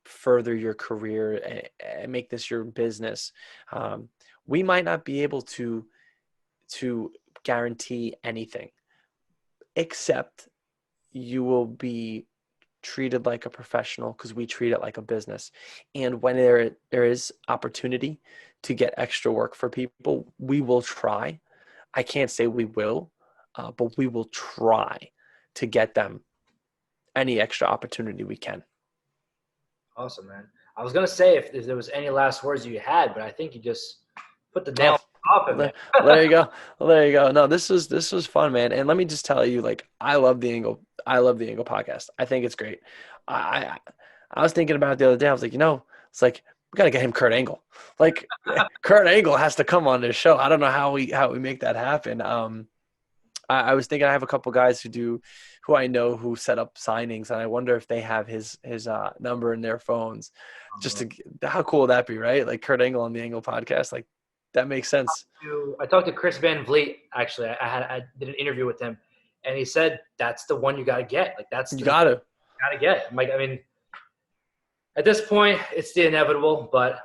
S1: further your career and make this your business. We might not be able to guarantee anything, except you will be treated like a professional, because we treat it like a business. And when there is opportunity to get extra work for people, we will try. I can't say we will, but we will try to get them any extra opportunity we can.
S2: Awesome, man. I was going to say if there was any last words you had, but I think you just put the nail off it, man.
S1: There you go. There you go. No, this was fun, man. And let me just tell you, I love the Angle podcast. I think it's great. I was thinking about it the other day. I was like, it's like, we got to get him Kurt Angle. Like Kurt Angle has to come on this show. I don't know how we make that happen. I was thinking I have a couple guys who I know who set up signings, and I wonder if they have his number in their phones. How cool would that be, right? Like Kurt Angle on the Angle podcast. Like, that makes sense.
S2: I talked to Chris Van Vliet, actually. I did an interview with him, and he said that's the one you got to get. Like,
S1: you got to
S2: get. I mean, at this point, it's the inevitable, but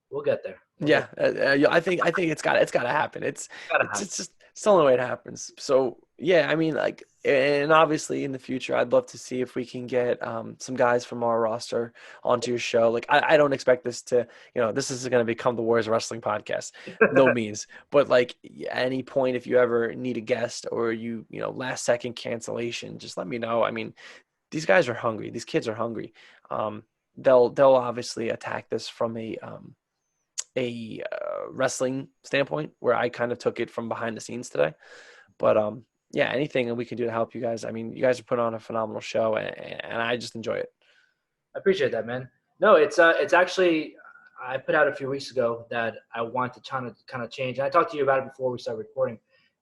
S2: we'll get there.
S1: I think it's got to happen. It's just it's the only way it happens. So yeah, I mean, and obviously in the future, I'd love to see if we can get some guys from our roster onto your show. Like, I don't expect this to, this is going to become the Warriors Wrestling podcast, no means. But at any point, if you ever need a guest or last second cancellation, just let me know. I mean, these guys are hungry. These kids are hungry. They'll obviously attack this from a wrestling standpoint, where I kind of took it from behind the scenes today. But yeah, anything that we can do to help you guys. I mean, you guys are putting on a phenomenal show, and I just enjoy it.
S2: I appreciate that, man. No, it's actually, I put out a few weeks ago that I want to kind of change. And I talked to you about it before we started recording.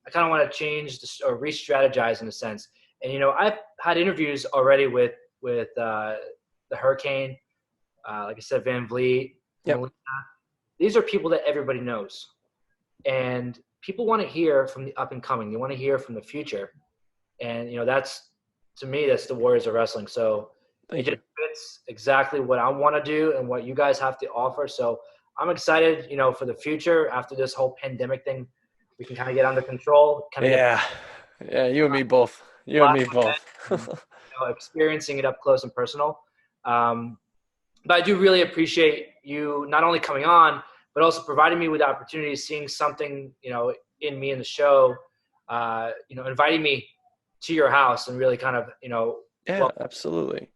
S2: I kind of want to change or re-strategize in a sense. And I've had interviews already with the Hurricane, like I said, Van Vliet.
S1: Yep.
S2: These are people that everybody knows, and people want to hear from the up and coming. They want to hear from the future, and that's, to me, that's the Warriors of Wrestling. So it just fits exactly what I want to do and what you guys have to offer. So I'm excited, for the future. After this whole pandemic thing, we can kind of get under control.
S1: Yeah, you and me both.
S2: Experiencing it up close and personal. But I do really appreciate you not only coming on, but also providing me with the opportunity of seeing something, in me in the show, inviting me to your house and really kind of,
S1: Yeah, absolutely.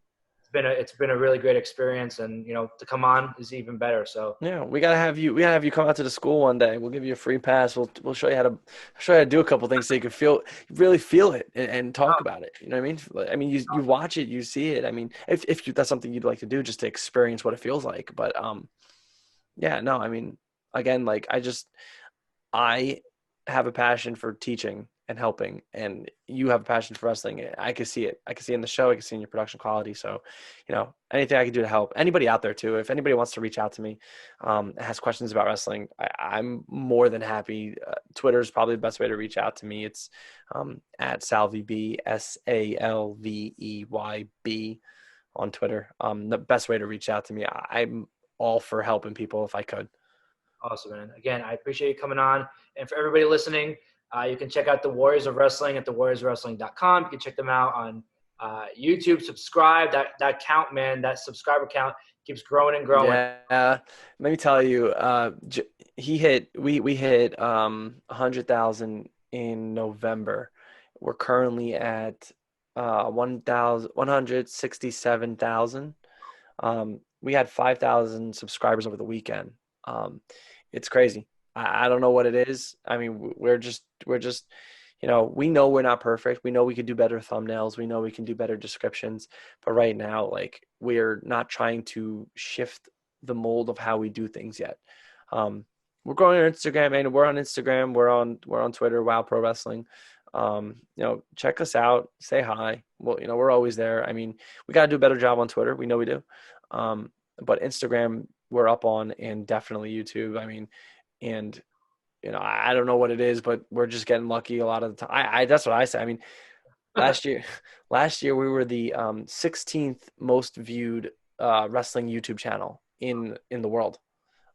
S2: it's been a really great experience, and to come on is even better. So
S1: Yeah, we gotta have you. We gotta have you come out to the school one day. We'll give you a free pass. We'll show you how to do a couple things so you can really feel it and talk about it. You know what I mean? I mean, you watch it, you see it. I mean, if that's something you'd like to do, just to experience what it feels like. But yeah, no, I mean, again, like I have a passion for teaching and helping, and you have a passion for wrestling. I can see it. I can see it in the show. I can see it in your production quality. So, anything I can do to help anybody out there too. If anybody wants to reach out to me, has questions about wrestling, I'm more than happy. Twitter is probably the best way to reach out to me. It's at SalveyB, SalveyB on Twitter. The best way to reach out to me. I'm all for helping people if I could.
S2: awesome, man. Again, I appreciate you coming on. And for everybody listening, you can check out the Warriors of Wrestling at thewarriorswrestling.com. You can check them out on YouTube. Subscribe. That count, man, that subscriber count keeps growing and growing.
S1: Yeah, let me tell you, we hit 100,000 in November. We're currently at 167,000. We had 5,000 subscribers over the weekend. It's crazy. I don't know what it is. I mean, we're just, we know we're not perfect. We know we could do better thumbnails. We know we can do better descriptions. But right now, like, we're not trying to shift the mold of how we do things yet. We're growing on Instagram, and we're on Instagram. We're on Twitter, Wow Pro Wrestling. Check us out. Say hi. Well, we're always there. I mean, we got to do a better job on Twitter. We know we do. But Instagram, we're up on, and definitely YouTube. I mean, and I don't know what it is, but we're just getting lucky a lot of the time. I that's what I say. I mean, last year we were the 16th most viewed wrestling YouTube channel in the world.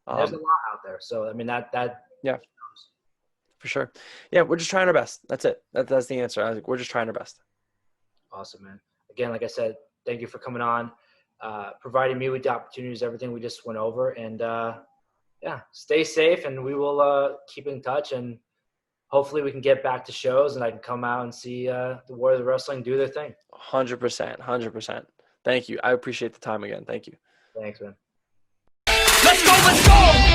S2: There's a lot out there, so I mean that
S1: yeah, for sure. Yeah, we're just trying our best. That's it. That's the answer. We're just trying our best.
S2: Awesome, man. Again, like I said, thank you for coming on, providing me with the opportunities, everything we just went over, and yeah, stay safe, and we will keep in touch, and hopefully we can get back to shows, and I can come out and see the Warriors of Wrestling do their thing.
S1: 100%. Thank you. I appreciate the time again. Thank you.
S2: Thanks, man.
S3: Let's go, let's go!